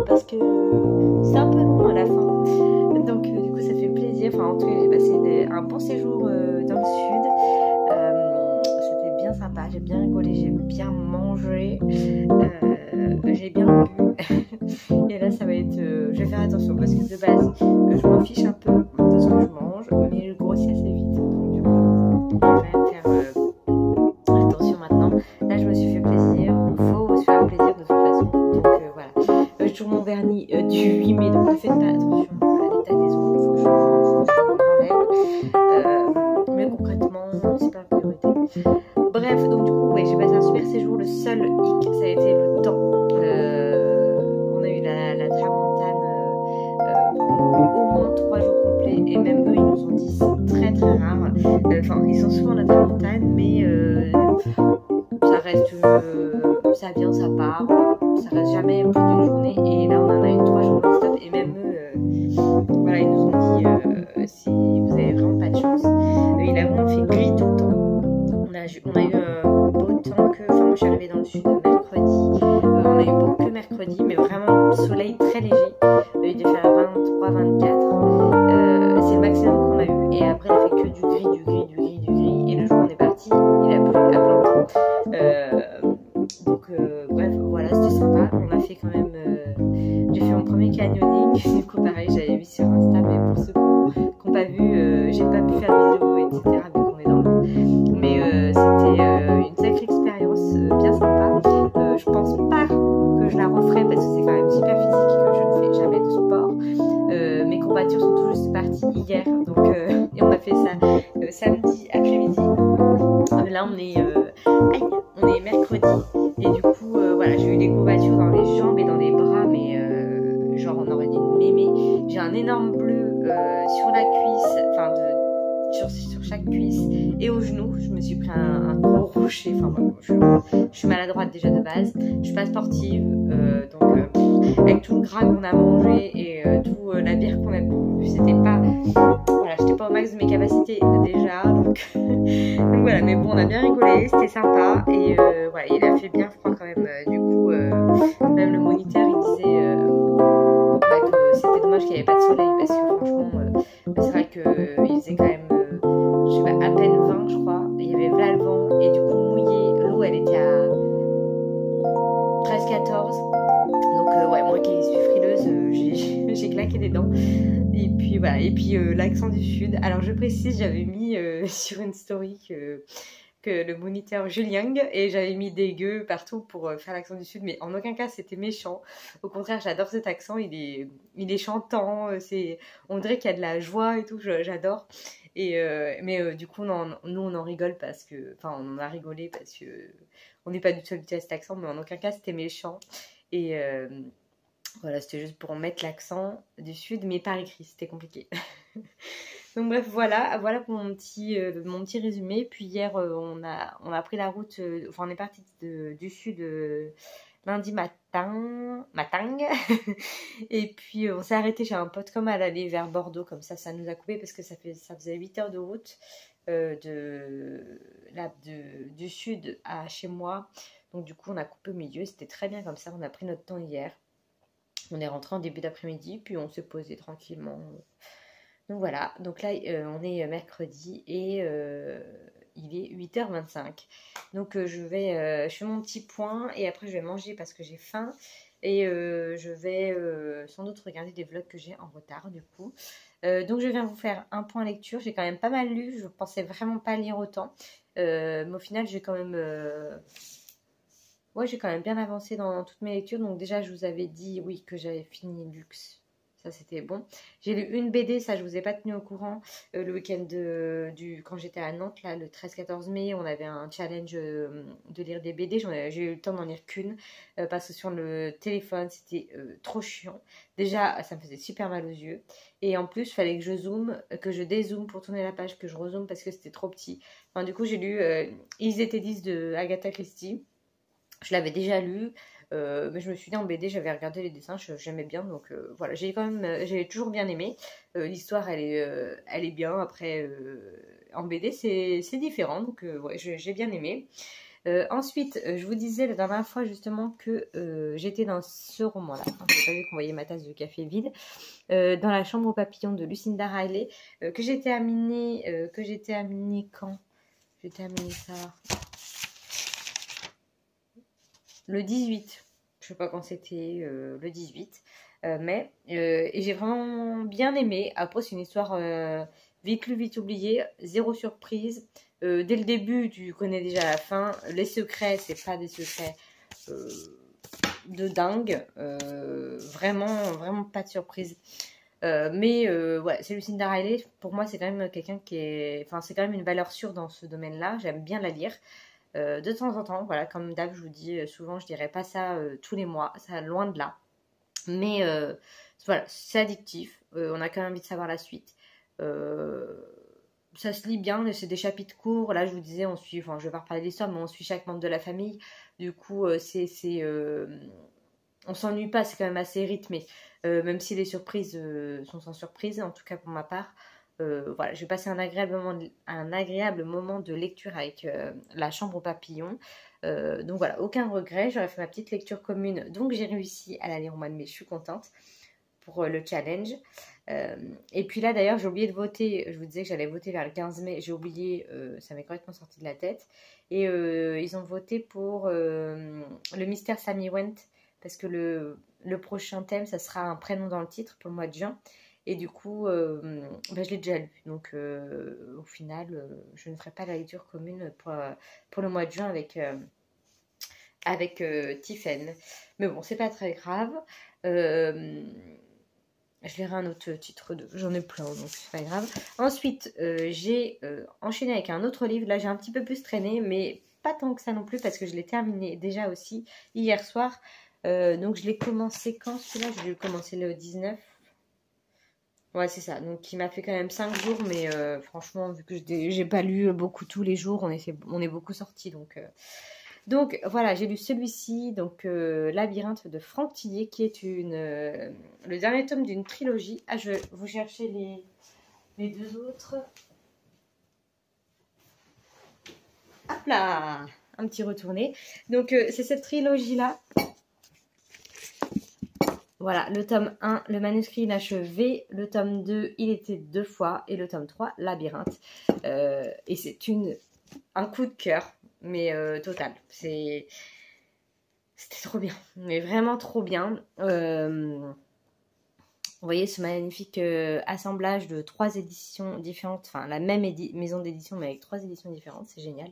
parce que c'est un peu long à la fin. Donc du coup ça fait plaisir. Enfin en tout cas j'ai passé un bon séjour dans le sud. C'était bien sympa, j'ai bien rigolé, j'ai bien mangé, j'ai bien bu. Et là ça va être... je vais faire attention parce que de base je m'en fiche un peu de ce que je mange, mais je grossis assez vite. Donc du coup je vais quand même faire attention maintenant. Là je me suis fait plaisir, il faut se faire plaisir de toute façon. Donc voilà. J'ai toujours mon vernis du 8 mai, donc ne faites pas attention à l'état des ongles, il faut que je m'enlève. Mais concrètement, c'est pas la priorité. Bref, donc du coup, ouais, j'ai passé un super séjour. Le seul hic, ça a été le temps. On a eu la tramontane pendant au moins 3 jours complets, et même eux, ils nous ont dit c'est très très rare. Enfin, ils sont souvent la tramontane, mais ça reste, ça vient, ça part, ça reste jamais plus d'une journée. Et là, on en a eu 3 jours non-stop, et même eux, voilà, ils nous ont dit si vous avez vraiment pas de chance. Il a vraiment fait gris tout le temps. On a eu beau temps que, enfin moi je suis arrivée dans le sud mercredi, on a eu beau que mercredi, mais vraiment soleil très léger, il devait faire 23, 24, c'est le maximum qu'on a eu, et après il a fait que du gris, et le jour où on est parti, il a plu à plein temps. Donc bref, voilà, c'était sympa. On a fait quand même, j'ai fait mon premier canyoning, du coup pareil j'avais mis sur Insta, mais pour ceux qui n'ont pas vu, j'ai pas pu faire de vidéo, etc. vu qu'on est dans l'eau. Mais c'était une sacrée expérience, bien sympa. Je pense pas que je la referai parce que c'est quand même super physique, que je ne fais jamais de sport. Mes courbatures sont tout juste parties hier, donc et on a fait ça samedi après-midi. Là on est mercredi, et du coup voilà, j'ai eu des courbatures dans les jambes et dans les bras, mais genre on aurait dit une mémé. J'ai un énorme bleu sur la cuisse, enfin sur chaque cuisse et au genou. Je me suis pris un gros rocher. Enfin bon, je suis maladroite déjà de base, je suis pas sportive, donc avec tout le gras qu'on a mangé et tout la bière qu'on a bu, c'était pas, voilà, j'étais pas au max de mes capacités déjà, donc, donc voilà. Mais bon, on a bien rigolé, c'était sympa, et voilà, il a fait bien froid quand même, du coup même le moniteur il disait que c'était dommage qu'il n'y avait pas de soleil, parce que franchement c'est vrai qu'il faisait quand même je sais pas, à peine 20 je crois, il y avait là le vent, et du coup mouillé, l'eau elle était à 13-14, donc ouais, moi qui suis frileuse, j'ai claqué des dents. Et puis voilà, et puis l'accent du sud. Alors je précise, j'avais mis sur une story que le moniteur Julien, et j'avais mis des gueux partout pour faire l'accent du sud, mais en aucun cas c'était méchant. Au contraire, j'adore cet accent, il est chantant, on dirait qu'il y a de la joie et tout, j'adore. Et mais du coup nous on en rigole parce que, enfin on en a rigolé parce que on n'est pas du tout habitué à cet accent, mais en aucun cas c'était méchant. Et voilà, c'était juste pour mettre l'accent du sud, mais par écrit, c'était compliqué. Donc bref, voilà pour mon petit résumé. Puis hier, on a pris la route, enfin on est parti du sud lundi matin. Et puis on s'est arrêté chez un pote comme à l'aller vers Bordeaux, comme ça nous a coupé parce que ça faisait 8 heures de route du sud à chez moi. Donc du coup on a coupé au milieu, c'était très bien comme ça, on a pris notre temps hier. On est rentré en début d'après-midi, puis on s'est posé tranquillement. Donc voilà, donc là on est mercredi, il est 8h25. Donc je fais mon petit point et après je vais manger parce que j'ai faim. Et je vais sans doute regarder des vlogs que j'ai en retard du coup. Donc je viens vous faire un point lecture. J'ai quand même pas mal lu. Je pensais vraiment pas lire autant. Mais au final j'ai quand même... Ouais, j'ai quand même bien avancé dans toutes mes lectures. Donc déjà je vous avais dit oui que j'avais fini Lux. Ça c'était bon. J'ai lu une BD, ça je vous ai pas tenu au courant. Le week-end quand j'étais à Nantes, là, le 13-14 mai, on avait un challenge de lire des BD. J'ai eu le temps d'en lire qu'une parce que sur le téléphone c'était trop chiant. Déjà ça me faisait super mal aux yeux. Et en plus il fallait que je zoome, que je dézoome pour tourner la page, que je rezoome parce que c'était trop petit. Enfin, du coup j'ai lu Ils étaient 10 de Agatha Christie. Je l'avais déjà lu. Mais je me suis dit en BD, j'avais regardé les dessins, j'aimais bien, donc voilà, j'ai toujours bien aimé. L'histoire, elle est bien. Après, en BD, c'est différent, donc ouais, j'ai bien aimé. Ensuite, je vous disais la dernière fois justement que j'étais dans ce roman-là. Enfin, vous n'avez pas vu qu'on voyait ma tasse de café vide. Dans la chambre aux papillons de Lucinda Riley, que j'ai terminé quand? J'ai terminé ça le 18. Je sais pas quand c'était le 18. Et j'ai vraiment bien aimé. Après, c'est une histoire vite lue, vite oubliée. Zéro surprise. Dès le début, tu connais déjà la fin. Les secrets, c'est pas des secrets de dingue. Vraiment, vraiment pas de surprise. Ouais, c'est Lucinda Riley. Pour moi, c'est quand même quelqu'un qui est... Enfin, c'est quand même une valeur sûre dans ce domaine-là. J'aime bien la lire. De temps en temps, voilà, comme d'hab, je vous dis souvent, je dirais pas ça tous les mois, ça loin de là. Mais voilà, c'est addictif. On a quand même envie de savoir la suite. Ça se lit bien, c'est des chapitres courts. Là, je vous disais, enfin, je vais pas reparler de l'histoire, mais on suit chaque membre de la famille. Du coup, on s'ennuie pas, c'est quand même assez rythmé. Même si les surprises sont sans surprise, en tout cas pour ma part. Voilà, j'ai passé un agréable moment de lecture avec La Chambre aux papillons. Donc voilà, aucun regret. J'aurais fait ma petite lecture commune. Donc j'ai réussi à la lire au mois de mai. Je suis contente pour le challenge. Et puis là, d'ailleurs, j'ai oublié de voter. Je vous disais que j'allais voter vers le 15 mai. J'ai oublié, ça m'est complètement sorti de la tête. Et ils ont voté pour le mystère Sammy Went. Parce que le prochain thème, ça sera un prénom dans le titre pour le mois de juin. Et du coup, je l'ai déjà lu. Donc, au final, je ne ferai pas la lecture commune pour le mois de juin avec Tiffen. Mais bon, c'est pas très grave. Je lirai un autre titre. J'en ai plein, donc c'est pas grave. Ensuite, j'ai enchaîné avec un autre livre. Là, j'ai un petit peu plus traîné, mais pas tant que ça non plus, parce que je l'ai terminé déjà aussi hier soir. Donc, je l'ai commencé quand celui-là? Je l'ai commencé le 19. Ouais, c'est ça. Donc, il m'a fait quand même 5 jours, mais franchement, vu que j'ai pas lu beaucoup tous les jours, on est beaucoup sortis. Donc voilà, j'ai lu celui-ci, donc Labyrinthe de Franck Tillier, qui est le dernier tome d'une trilogie. Ah, je vais vous chercher les deux autres. Hop là, un petit retourné. Donc, c'est cette trilogie-là. Voilà, le tome 1, le manuscrit inachevé, le tome 2, il était 2 fois, et le tome 3, Labyrinthe. Et c'est un coup de cœur, mais total. C'était trop bien, mais vraiment trop bien. Vous voyez ce magnifique assemblage de 3 éditions différentes, enfin la même maison d'édition, mais avec 3 éditions différentes, c'est génial.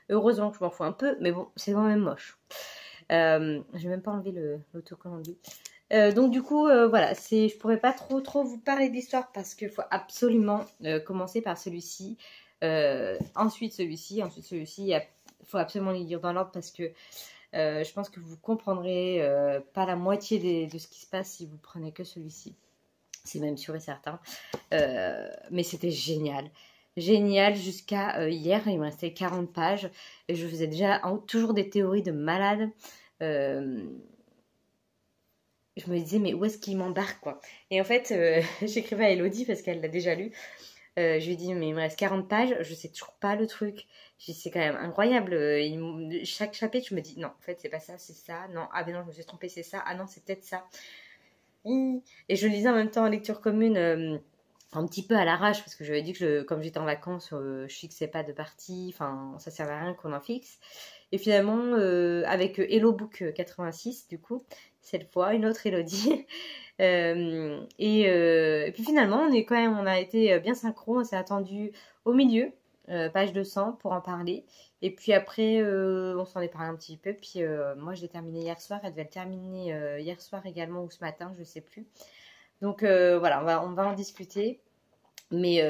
Heureusement que je m'en fous un peu, mais bon, c'est quand même moche. Je vais même pas enlever l'autocollant. Donc du coup, voilà, je pourrais pas trop vous parler d'histoire parce qu'il faut absolument commencer par celui-ci, ensuite celui-ci, il faut absolument les lire dans l'ordre parce que je pense que vous comprendrez pas la moitié de ce qui se passe si vous prenez que celui-ci. C'est même sûr et certain. Mais c'était génial. Génial jusqu'à hier, il me restait 40 pages et je faisais déjà toujours des théories de malade. Je me disais, mais où est-ce qu'il m'embarque, quoi? Et en fait, j'écrivais à Elodie parce qu'elle l'a déjà lu. Je lui ai dit, mais il me reste 40 pages, je sais toujours pas le truc. J'ai dit, c'est quand même incroyable. Chaque chapitre, je me dis, non, en fait, c'est pas ça, c'est ça. Non, ah ben non, je me suis trompée, c'est ça. Ah non, c'est peut-être ça. Et je lisais en même temps en lecture commune un petit peu à l'arrache parce que je lui ai dit que comme j'étais en vacances, je fixais pas de partie, enfin ça servait à rien qu'on en fixe. Et finalement, avec Hello Book 86, du coup, cette fois, une autre Elodie. Et puis finalement, on a été bien synchro, on s'est attendu au milieu, page 200 pour en parler. Et puis après, on s'en est parlé un petit peu. Puis moi, je l'ai terminé hier soir. Elle devait le terminer hier soir également ou ce matin, je sais plus. Donc voilà, on va en discuter. Mais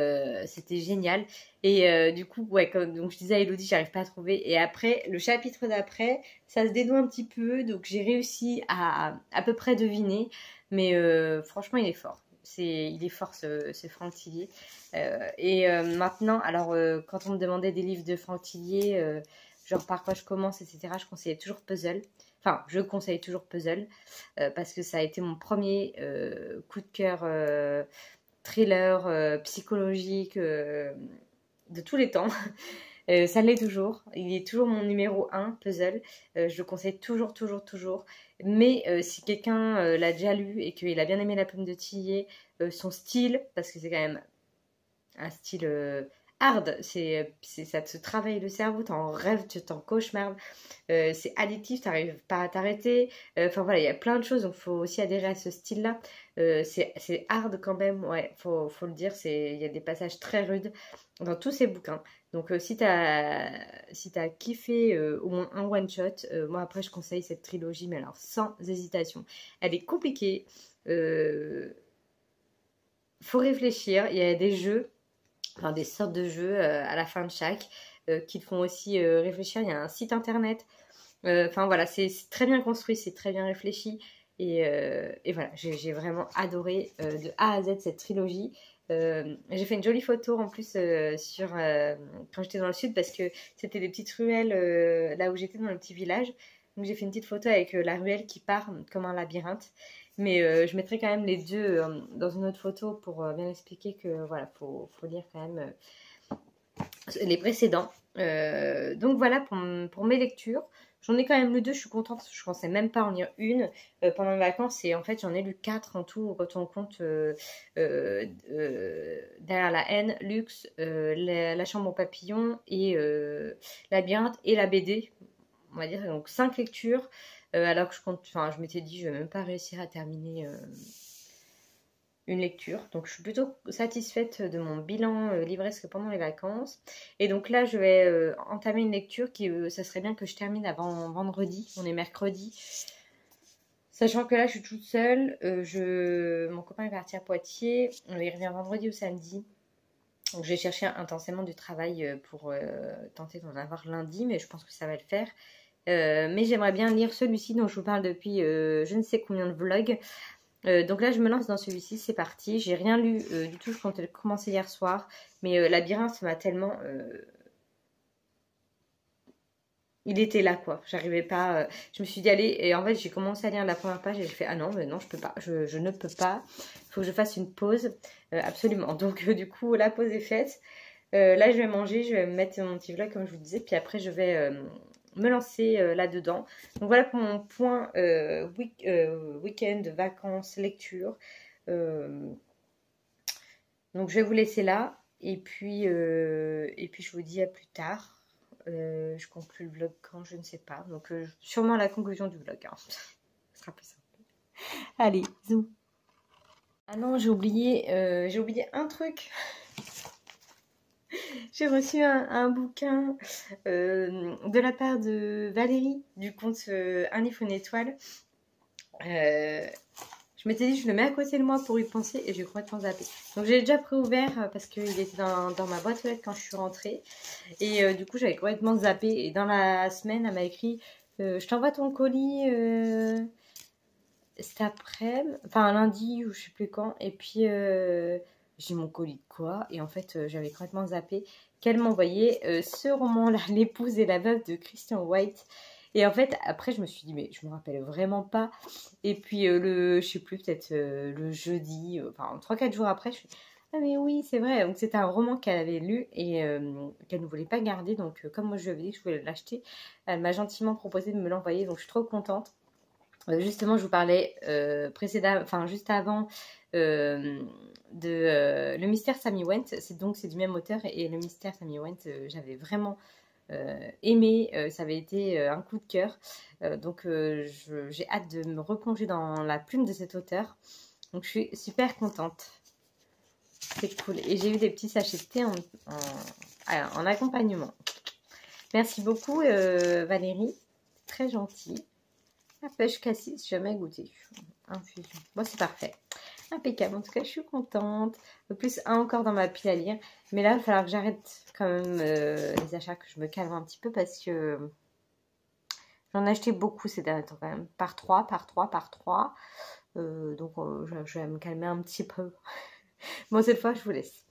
c'était génial. Et du coup, ouais, donc je disais à Elodie, j'arrive pas à trouver. Et après, le chapitre d'après, ça se dénoue un petit peu. Donc j'ai réussi à peu près deviner. Mais franchement, il est fort. Il est fort ce Franck Tillier. Maintenant, alors quand on me demandait des livres de Franck Tillier, genre par quoi je commence, etc., je conseillais toujours Puzzle. Enfin, je conseille toujours Puzzle parce que ça a été mon premier coup de cœur thriller psychologique de tous les temps. Ça l'est toujours. Il est toujours mon numéro 1, Puzzle. Je le conseille toujours, toujours, toujours. Mais si quelqu'un l'a déjà lu et qu'il a bien aimé La Plume de Tillier, son style, parce que c'est quand même un style hard, ça te travaille le cerveau, t'en rêves, tu t'en cauchemardes. C'est addictif, t'arrives pas à t'arrêter. Enfin voilà, il y a plein de choses, donc faut aussi adhérer à ce style-là. C'est hard quand même, ouais, faut le dire, il y a des passages très rudes dans tous ces bouquins. Donc si t'as kiffé au moins un one-shot, moi après je conseille cette trilogie, mais alors sans hésitation. Elle est compliquée, faut réfléchir, il y a des jeux, enfin des sortes de jeux à la fin de chaque qui te font aussi réfléchir. Il y a un site internet. Enfin voilà, c'est très bien construit, c'est très bien réfléchi. Et voilà, j'ai vraiment adoré de A à Z cette trilogie. J'ai fait une jolie photo en plus quand j'étais dans le sud parce que c'était des petites ruelles là où j'étais dans le petit village. Donc j'ai fait une petite photo avec la ruelle qui part comme un labyrinthe. Mais je mettrai quand même les deux dans une autre photo pour bien expliquer que voilà, faut lire quand même les précédents. Donc voilà pour mes lectures. J'en ai quand même lu deux, je suis contente. Je pensais même pas en lire une pendant les vacances. Et en fait, j'en ai lu 4 en tout, quand on compte Derrière la haine, Luxe, la chambre aux papillons et Labyrinthe et la BD. On va dire donc 5 lectures. Alors que je m'étais dit, je vais même pas réussir à terminer une lecture. Donc je suis plutôt satisfaite de mon bilan livresque pendant les vacances. Et donc là, je vais entamer une lecture qui, ça serait bien que je termine avant vendredi. On est mercredi. Sachant que là, je suis toute seule. Mon copain est parti à Poitiers. Il revient vendredi ou samedi. Donc je vais chercher intensément du travail pour tenter d'en avoir lundi. Mais je pense que ça va le faire. Mais j'aimerais bien lire celui-ci dont je vous parle depuis je ne sais combien de vlogs. Donc là, je me lance dans celui-ci, c'est parti. J'ai rien lu du tout, je comptais le commencer hier soir. Mais Labyrinthe m'a tellement... Il était là, quoi. J'arrivais pas... je me suis dit, allez, et en fait, j'ai commencé à lire la première page et j'ai fait, ah non, mais non, je peux pas. Je ne peux pas. Il faut que je fasse une pause. Absolument. Donc, du coup, la pause est faite. Là, je vais manger, je vais me mettre mon petit vlog, comme je vous disais. Puis après, je vais... me lancer là-dedans. Donc voilà pour mon point week-end, vacances, lecture. Donc je vais vous laisser là. Et puis je vous dis à plus tard. Je conclue le vlog quand, je ne sais pas. Donc sûrement à la conclusion du vlog. Hein. Ce sera plus simple. Allez, zoom. Ah non, j'ai oublié un truc. J'ai reçu un bouquin de la part de Valérie du compte Un livre, une étoile. Je m'étais dit, je le mets à côté de moi pour y penser et j'ai complètement zappé. Donc j'ai déjà préouvert parce qu'il était dans ma boîte aux lettres quand je suis rentrée. Et du coup, j'avais complètement zappé. Et dans la semaine, elle m'a écrit je t'envoie ton colis cet après-midi, enfin lundi ou je sais plus quand. Et puis j'ai mon colis de quoi? Et en fait, j'avais complètement zappé qu'elle m'envoyait ce roman-là, L'épouse et la veuve de Christian White. Et en fait, après, je me suis dit, mais je me rappelle vraiment pas. Et puis, je sais plus, peut-être le jeudi, enfin, 3-4 jours après, je suis, ah, mais oui, c'est vrai. Donc, c'était un roman qu'elle avait lu et qu'elle ne voulait pas garder. Donc, comme moi, je lui avais dit que je voulais l'acheter, elle m'a gentiment proposé de me l'envoyer. Donc, je suis trop contente. Justement, je vous parlais précédemment, enfin juste avant Le Mystère Sammy Went. C'est du même auteur, et Le Mystère Sammy Went, j'avais vraiment aimé. Ça avait été un coup de cœur. Donc j'ai hâte de me replonger dans la plume de cet auteur. Donc je suis super contente. C'est cool. Et j'ai eu des petits sachets de thé en accompagnement. Merci beaucoup Valérie. Très gentil. La pêche cassis, jamais goûté. Infusion. Bon, c'est parfait. Impeccable. En tout cas, je suis contente. En plus, un encore dans ma pile à lire. Mais là, il va falloir que j'arrête quand même les achats, que je me calme un petit peu, parce que j'en ai acheté beaucoup ces derniers temps quand même. Par 3. Donc, je vais me calmer un petit peu. Bon, cette fois, je vous laisse.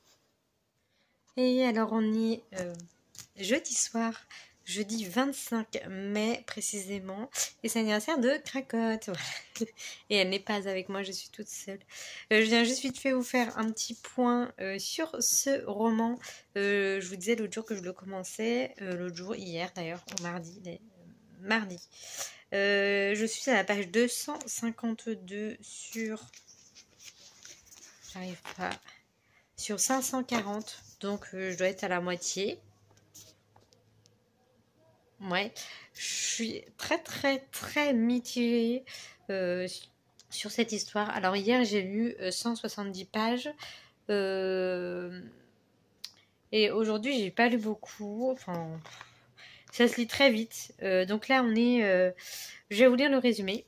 Et alors, on est jeudi soir. Jeudi 25 mai précisément, et c'est l'anniversaire de Cracotte. Voilà. Et elle n'est pas avec moi, je suis toute seule. Je viens juste vite fait vous faire un petit point sur ce roman. Je vous disais l'autre jour que je le commençais, hier d'ailleurs, mardi. Je suis à la page 252 j'arrive pas, sur 540, donc je dois être à la moitié. Ouais, je suis très mitigée sur cette histoire. Alors hier j'ai lu 170 pages et aujourd'hui j'ai pas lu beaucoup. Enfin, ça se lit très vite. Donc là je vais vous lire le résumé.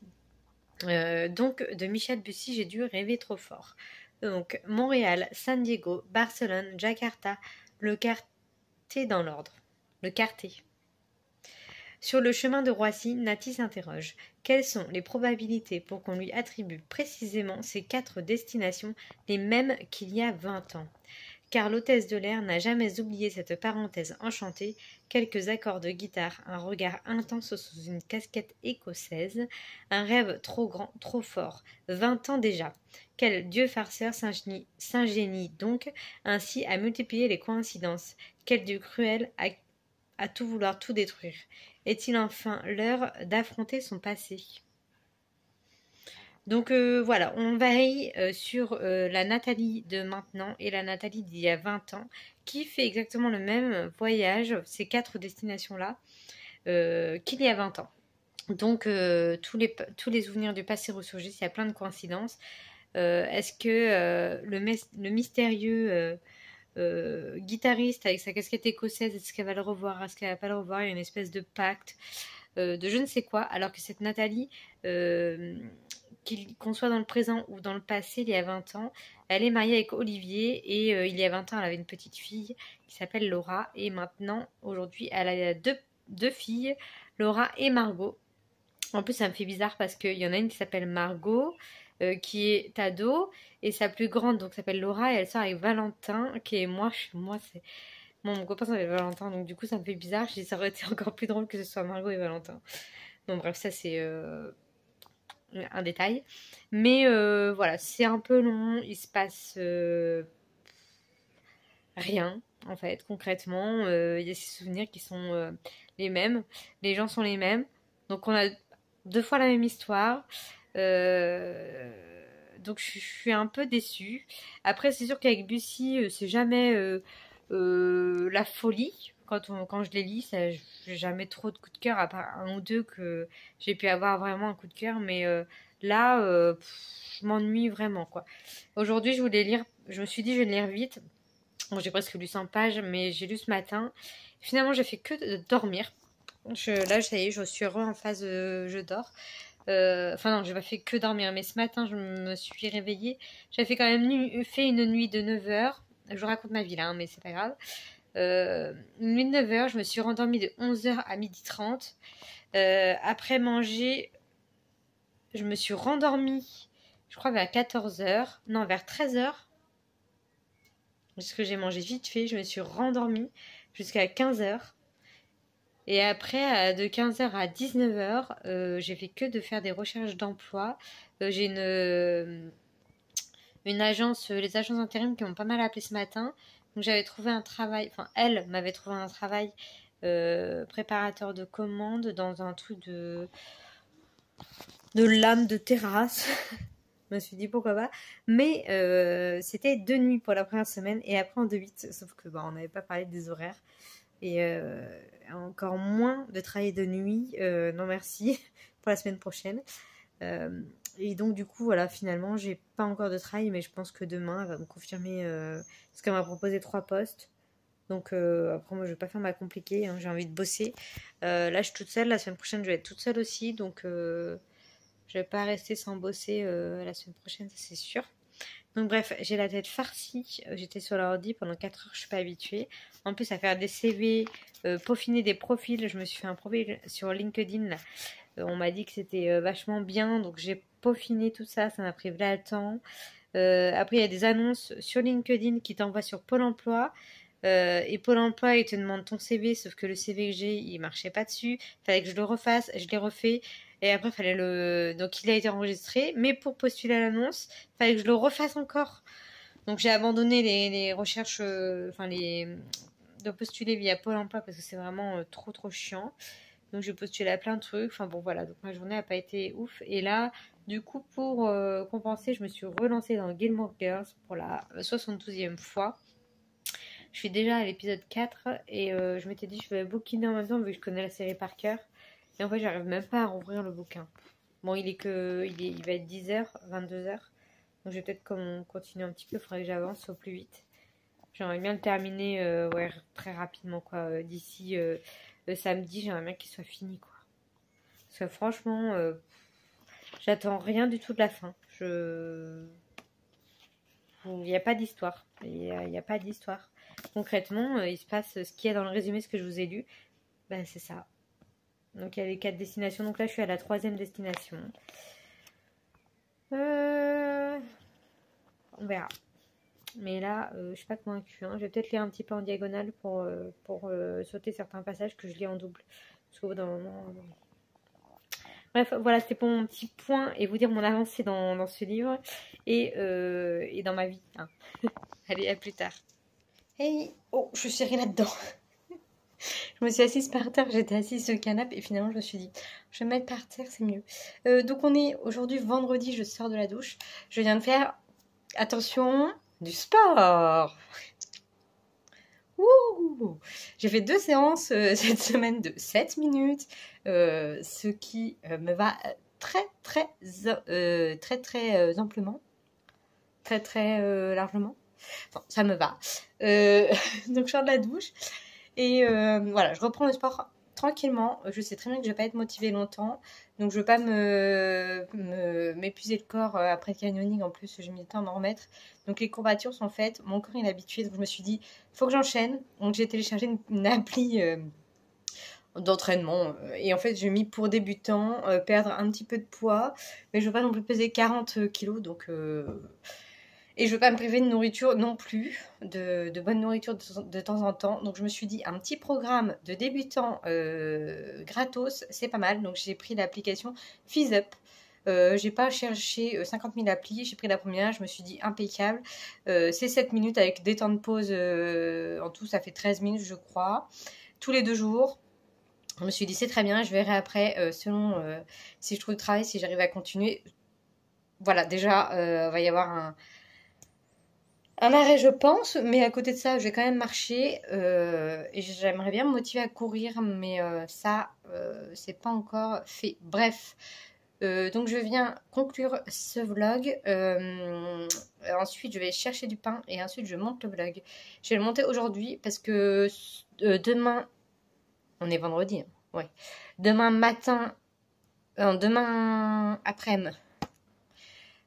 Donc de Michel Bussy, j'ai dû rêver trop fort. Donc Montréal, San Diego, Barcelone, Jakarta, le quartier dans l'ordre. Le quartier. Sur le chemin de Roissy, Nati s'interroge. Quelles sont les probabilités pour qu'on lui attribue précisément ces 4 destinations, les mêmes qu'il y a 20 ans? Car l'hôtesse de l'air n'a jamais oublié cette parenthèse enchantée, quelques accords de guitare, un regard intense sous une casquette écossaise, un rêve trop grand, trop fort. 20 ans déjà. Quel dieu farceur s'ingénie donc ainsi à multiplier les coïncidences? Quel dieu cruel à tout vouloir tout détruire? Est-il enfin l'heure d'affronter son passé? Donc voilà, on varie sur la Nathalie de maintenant et la Nathalie d'il y a 20 ans, qui fait exactement le même voyage, ces 4 destinations-là, qu'il y a 20 ans. Donc tous les souvenirs du passé ressurgissent, il y a plein de coïncidences. Est-ce que le mystérieux guitariste avec sa casquette écossaise, est-ce qu'elle va le revoir, est-ce qu'elle va pas le revoir? Il y a une espèce de pacte de je ne sais quoi, alors que cette Nathalie, qu'on soit dans le présent ou dans le passé, il y a 20 ans, elle est mariée avec Olivier, et il y a 20 ans elle avait une petite fille qui s'appelle Laura, et maintenant aujourd'hui elle a deux filles, Laura et Margot. En plus ça me fait bizarre parce qu'il y en a une qui s'appelle Margot, qui est ado, et sa plus grande donc s'appelle Laura, et elle sort avec Valentin, qui est moi. C'est mon copain s'appelle Valentin, donc du coup ça me fait bizarre. Je dis ça aurait été encore plus drôle que ce soit Margot et Valentin. Bon bref, ça c'est un détail, mais voilà, c'est un peu long, il se passe rien en fait concrètement. Il y a ces souvenirs qui sont les mêmes, les gens sont les mêmes, donc on a 2 fois la même histoire. Donc je suis un peu déçue. Après c'est sûr qu'avec Bussy c'est jamais la folie. Quand je les lis, j'ai jamais trop de coup de cœur, à part un ou deux que j'ai pu avoir vraiment un coup de cœur, mais là je m'ennuie vraiment quoi. Aujourd'hui je voulais lire, je me suis dit je vais le lire vite. Bon, j'ai presque lu 100 pages, mais j'ai lu ce matin. Finalement j'ai fait que de dormir. Là ça y est, je suis en phase je dors. Enfin non, j'ai pas fait que dormir, mais ce matin je me suis réveillée. J'avais fait quand même fait une nuit de 9 heures. Je raconte ma vie là, hein, mais c'est pas grave. Une nuit de 9 heures, je me suis rendormie de 11 heures à 12h30. Après manger, je me suis rendormie, je crois vers 14 heures. Non, vers 13 heures. Parce que j'ai mangé vite fait, je me suis rendormie jusqu'à 15 heures. Et après, de 15h à 19h, j'ai fait que de faire des recherches d'emploi. J'ai une agence, les agences intérim qui m'ont pas mal appelé ce matin. Donc j'avais trouvé un travail, enfin elle m'avait trouvé un travail préparateur de commandes dans un truc de lame de terrasse. Je me suis dit pourquoi pas. Mais c'était 2 nuits pour la première semaine et après en 2-8. Sauf que on n'avait pas parlé des horaires. Et encore moins de travailler de nuit. Non merci pour la semaine prochaine. Et donc du coup voilà, finalement j'ai pas encore de travail, mais je pense que demain elle va me confirmer parce qu'elle m'a proposé 3 postes. Donc après moi je vais pas faire ma compliquée, hein, j'ai envie de bosser. Là je suis toute seule, la semaine prochaine je vais être toute seule aussi, donc je vais pas rester sans bosser la semaine prochaine, ça c'est sûr. Donc bref, j'ai la tête farcie, j'étais sur l'ordi pendant 4 heures, je suis pas habituée. En plus à faire des CV, peaufiner des profils, je me suis fait un profil sur LinkedIn là. On m'a dit que c'était vachement bien, donc j'ai peaufiné tout ça, ça m'a pris là le temps. Après il y a des annonces sur LinkedIn qui t'envoient sur Pôle emploi. Et Pôle emploi il te demande ton CV, sauf que le CV que j'ai il marchait pas dessus, fallait que je le refasse, je l'ai refait et après fallait donc il a été enregistré, mais pour postuler à l'annonce fallait que je le refasse encore, donc j'ai abandonné les recherches de postuler via Pôle emploi parce que c'est vraiment trop chiant. Donc j'ai postulé à plein de trucs, enfin bon voilà, donc ma journée n'a pas été ouf. Et là du coup pour compenser, je me suis relancée dans Gilmore Girls pour la 72e fois. Je suis déjà à l'épisode 4 et je m'étais dit que je vais bouquiner en même temps vu que je connais la série par cœur. Et en fait, j'arrive même pas à rouvrir le bouquin. Bon, il va être 10h, 22h. Donc je vais peut-être continuer un petit peu, il faudrait que j'avance au plus vite. J'aimerais bien le terminer très rapidement, quoi. D'ici samedi, j'aimerais bien qu'il soit fini, quoi. Parce que franchement, j'attends rien du tout de la fin. Il n'y a pas d'histoire. Il n'y a pas d'histoire. Concrètement, il se passe ce qu'il y a dans le résumé, ce que je vous ai lu. Ben, c'est ça. Donc, il y a les 4 destinations. Donc là, je suis à la 3e destination. On verra. Mais là, je suis pas convaincue. Hein. Je vais peut-être lire un petit peu en diagonale pour sauter certains passages que je lis en double. Parce qu'au bout d'un moment... Bref, voilà, c'était pour mon petit point et vous dire mon avancée dans ce livre et dans ma vie. Hein. Allez, à plus tard. Hey, oh, je suis là-dedans. Je me suis assise par terre, j'étais assise sur le canapé et finalement je me suis dit, je vais me mettre par terre, c'est mieux. Donc on est aujourd'hui vendredi, je sors de la douche. Je viens de faire, attention, du sport. Ouh, j'ai fait 2 séances cette semaine de 7 minutes, ce qui me va très amplement, très largement. Enfin, ça me va. Donc je sors de la douche et voilà, je reprends le sport tranquillement. Je sais très bien que je vais pas être motivée longtemps, donc je veux pas m'épuiser le corps après le canyoning. En plus, j'ai mis le temps à m'en remettre. Donc les courbatures sont faites, mon corps est habitué, donc je me suis dit, faut que j'enchaîne. Donc j'ai téléchargé une appli d'entraînement et en fait j'ai mis pour débutants, perdre un petit peu de poids, mais je veux pas non plus peser 40 kilos, donc et je veux pas me priver de nourriture non plus, de bonne nourriture de temps en temps. Donc je me suis dit, un petit programme de débutant gratos, c'est pas mal. Donc j'ai pris l'application FizzUp. J'ai pas cherché 50 000 applis, j'ai pris la première, je me suis dit impeccable. C'est 7 minutes avec des temps de pause, en tout ça fait 13 minutes je crois, tous les 2 jours. Je me suis dit c'est très bien, je verrai après selon si je trouve le travail, si j'arrive à continuer. Voilà, déjà va y avoir un arrêt je pense, mais à côté de ça je vais quand même marcher et j'aimerais bien me motiver à courir, mais ça c'est pas encore fait. Bref, donc je viens conclure ce vlog. Ensuite je vais chercher du pain et ensuite je monte le vlog. Je vais le monter aujourd'hui parce que demain, on est vendredi, hein, ouais. Demain matin, demain après-midi,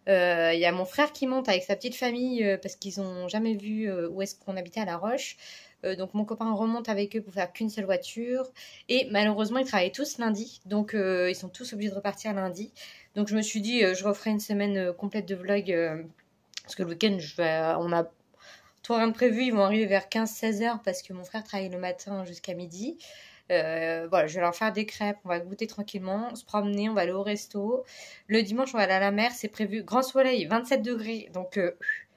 il y a mon frère qui monte avec sa petite famille parce qu'ils n'ont jamais vu où est-ce qu'on habitait à La Roche. Donc mon copain remonte avec eux pour faire qu'une seule voiture. Et malheureusement, ils travaillent tous lundi. Donc ils sont tous obligés de repartir lundi. Donc je me suis dit, je referai une semaine complète de vlog. Parce que le week-end, on a tout rien de prévu. Ils vont arriver vers 15-16 heures parce que mon frère travaille le matin jusqu'à midi. Voilà, je vais leur faire des crêpes, on va goûter tranquillement, se promener, on va aller au resto. Le dimanche, on va aller à la mer, c'est prévu. Grand soleil, 27 degrés. Donc,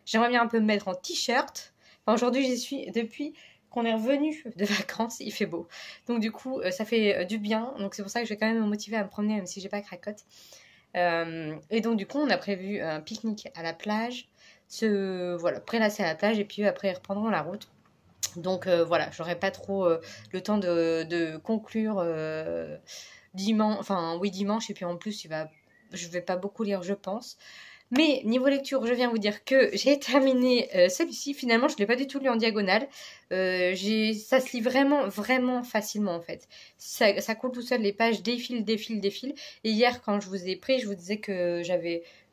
j'aimerais bien un peu me mettre en t-shirt. Enfin, aujourd'hui, j'y suis depuis qu'on est revenu de vacances, il fait beau. Donc, du coup, ça fait du bien. Donc, c'est pour ça que je vais quand même me motiver à me promener, même si j'ai pas cracotte. Et donc du coup on a prévu un pique-nique à la plage, voilà, prélasser à la plage et puis après ils reprendront la route. Donc voilà, j'aurai pas trop le temps de conclure dimanche, enfin oui dimanche, et puis en plus je vais pas beaucoup lire je pense. Mais niveau lecture, je viens vous dire que j'ai terminé celui-ci. Finalement, je ne l'ai pas du tout lu en diagonale. Ça se lit vraiment, vraiment facilement en fait. Ça coule tout seul, les pages défilent, défilent, défilent. Et hier, quand je vous ai pris, je vous disais que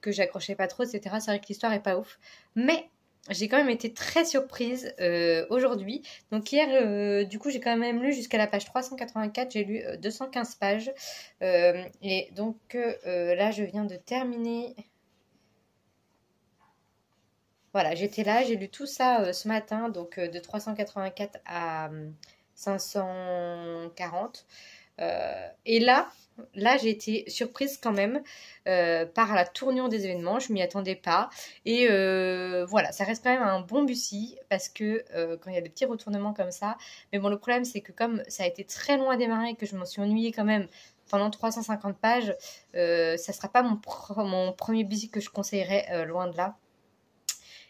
j'accrochais pas trop, etc. C'est vrai que l'histoire est pas ouf. Mais j'ai quand même été très surprise aujourd'hui. Donc hier, du coup, j'ai quand même lu jusqu'à la page 384. J'ai lu 215 pages. Et donc là, je viens de terminer. Voilà, j'étais là, j'ai lu tout ça ce matin, donc de 384 à 540. Et là j'ai été surprise quand même par la tournure des événements, je m'y attendais pas. Et voilà, ça reste quand même un bon Bussy, parce que quand il y a des petits retournements comme ça. Mais bon, le problème c'est que comme ça a été très long à démarrer et que je m'en suis ennuyée quand même pendant 350 pages, ça sera pas mon premier Bussy que je conseillerais, loin de là.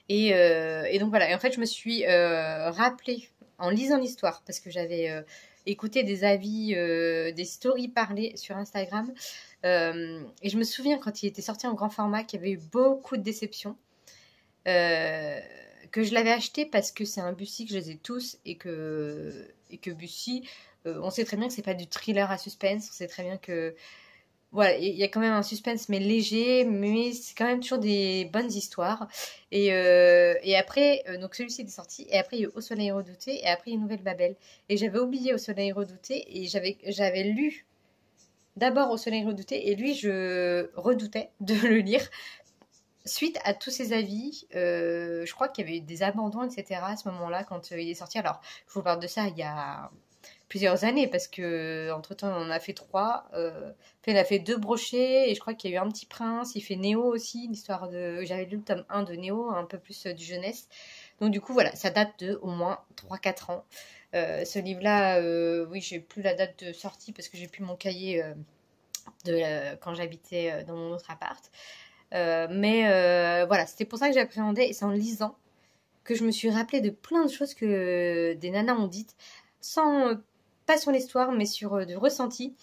Et donc voilà, et en fait je me suis rappelé en lisant l'histoire, parce que j'avais écouté des avis, des stories parlées sur Instagram, et je me souviens quand il était sorti en grand format qu'il y avait eu beaucoup de déceptions, euh, que je l'avais acheté parce que c'est un Bussy que je les ai tous, et que Bussy, on sait très bien que c'est pas du thriller à suspense, on sait très bien que voilà, il y a quand même un suspense, mais léger, mais c'est quand même toujours des bonnes histoires. Et après, donc celui-ci est sorti, et après il y a eu Au Soleil Redouté, et après il y a Nouvelle Babel. Et j'avais oublié Au Soleil Redouté, et j'avais lu d'abord Au Soleil Redouté, et lui, je redoutais de le lire. Suite à tous ces avis, je crois qu'il y avait eu des abandons, etc. à ce moment-là, quand il est sorti. Alors, je vous parle de ça il y a plusieurs années, parce que entre temps on en a fait trois. Puis on a fait deux brochets, et je crois qu'il y a eu Un Petit Prince. Il fait Néo aussi, l'histoire de. J'avais lu le tome 1 de Néo, un peu plus du jeunesse. Donc du coup voilà, ça date de au moins 3 4 ans. Ce livre-là, oui, j'ai plus la date de sortie parce que j'ai plus mon cahier quand j'habitais dans mon autre appart. Mais voilà, c'était pour ça que j'appréhendais, et c'est en lisant que je me suis rappelé de plein de choses que des nanas ont dites, sans pas sur l'histoire, mais sur du ressenti.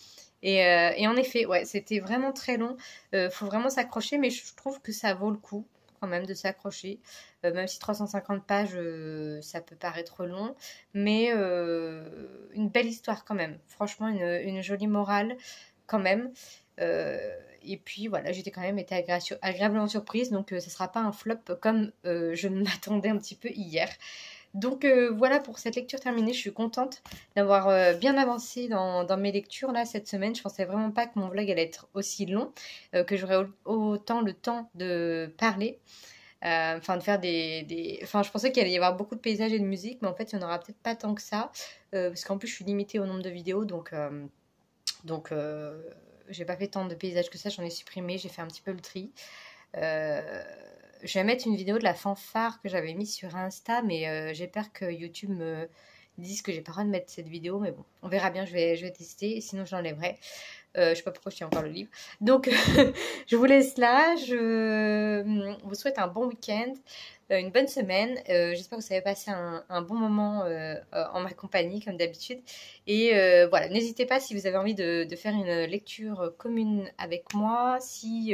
Et en effet, ouais, c'était vraiment très long. Faut vraiment s'accrocher, mais je trouve que ça vaut le coup quand même de s'accrocher. Même si 350 pages, ça peut paraître long, mais une belle histoire quand même. Franchement, une jolie morale quand même. Et puis voilà, j'étais quand même été agréablement surprise, donc ça sera pas un flop comme je m'attendais un petit peu hier. Donc voilà pour cette lecture terminée. Je suis contente d'avoir bien avancé dans mes lectures là cette semaine. Je pensais vraiment pas que mon vlog allait être aussi long, que j'aurais autant le temps de parler. Enfin, de faire Enfin, je pensais qu'il allait y avoir beaucoup de paysages et de musique, mais en fait, il n'y en aura peut-être pas tant que ça, parce qu'en plus, je suis limitée au nombre de vidéos, donc j'ai pas fait tant de paysages que ça, j'en ai supprimé, j'ai fait un petit peu le tri. Euh, je vais mettre une vidéo de la fanfare que j'avais mise sur Insta, mais j'ai peur que YouTube me dise que j'ai pas le droit de mettre cette vidéo, mais bon, on verra bien, je vais tester, sinon je l'enlèverai. Je sais pas pourquoi je tiens encore le livre. Donc, je vous laisse là. Je vous souhaite un bon week-end, une bonne semaine. J'espère que vous avez passé un bon moment en ma compagnie, comme d'habitude. Et voilà, n'hésitez pas si vous avez envie de faire une lecture commune avec moi, si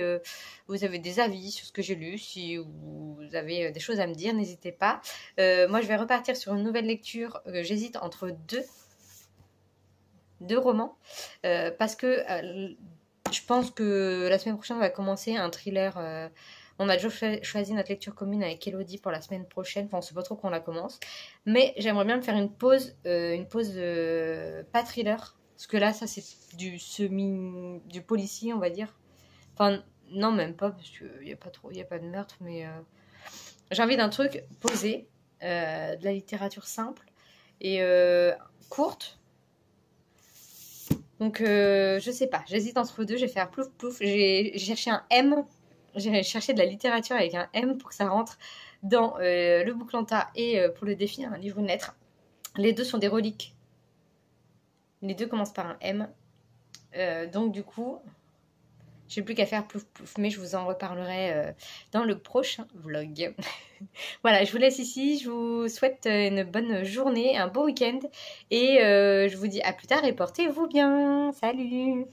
vous avez des avis sur ce que j'ai lu, si vous avez des choses à me dire, n'hésitez pas. Moi, je vais repartir sur une nouvelle lecture. J'hésite entre deux romans, parce que je pense que la semaine prochaine on va commencer un thriller. On a déjà choisi notre lecture commune avec Elodie pour la semaine prochaine. Enfin, on sait pas trop quand on la commence, mais j'aimerais bien me faire une pause pas thriller, parce que là ça c'est du policier, on va dire. Enfin non, même pas, parce qu'il y a pas trop, il y a pas de meurtre, mais j'ai envie d'un truc posé, de la littérature simple et courte. Donc, je sais pas, j'hésite entre deux, je vais faire plouf plouf. J'ai cherché un M, j'ai cherché de la littérature avec un M pour que ça rentre dans le Bouclanta, et pour le défi, un livre, une lettre. Les deux sont des reliques. Les deux commencent par un M. Donc, du coup, J'ai plus qu'à faire plouf plouf, mais je vous en reparlerai dans le prochain vlog. Voilà, je vous laisse ici, je vous souhaite une bonne journée, un beau week-end et je vous dis à plus tard et portez-vous bien. Salut!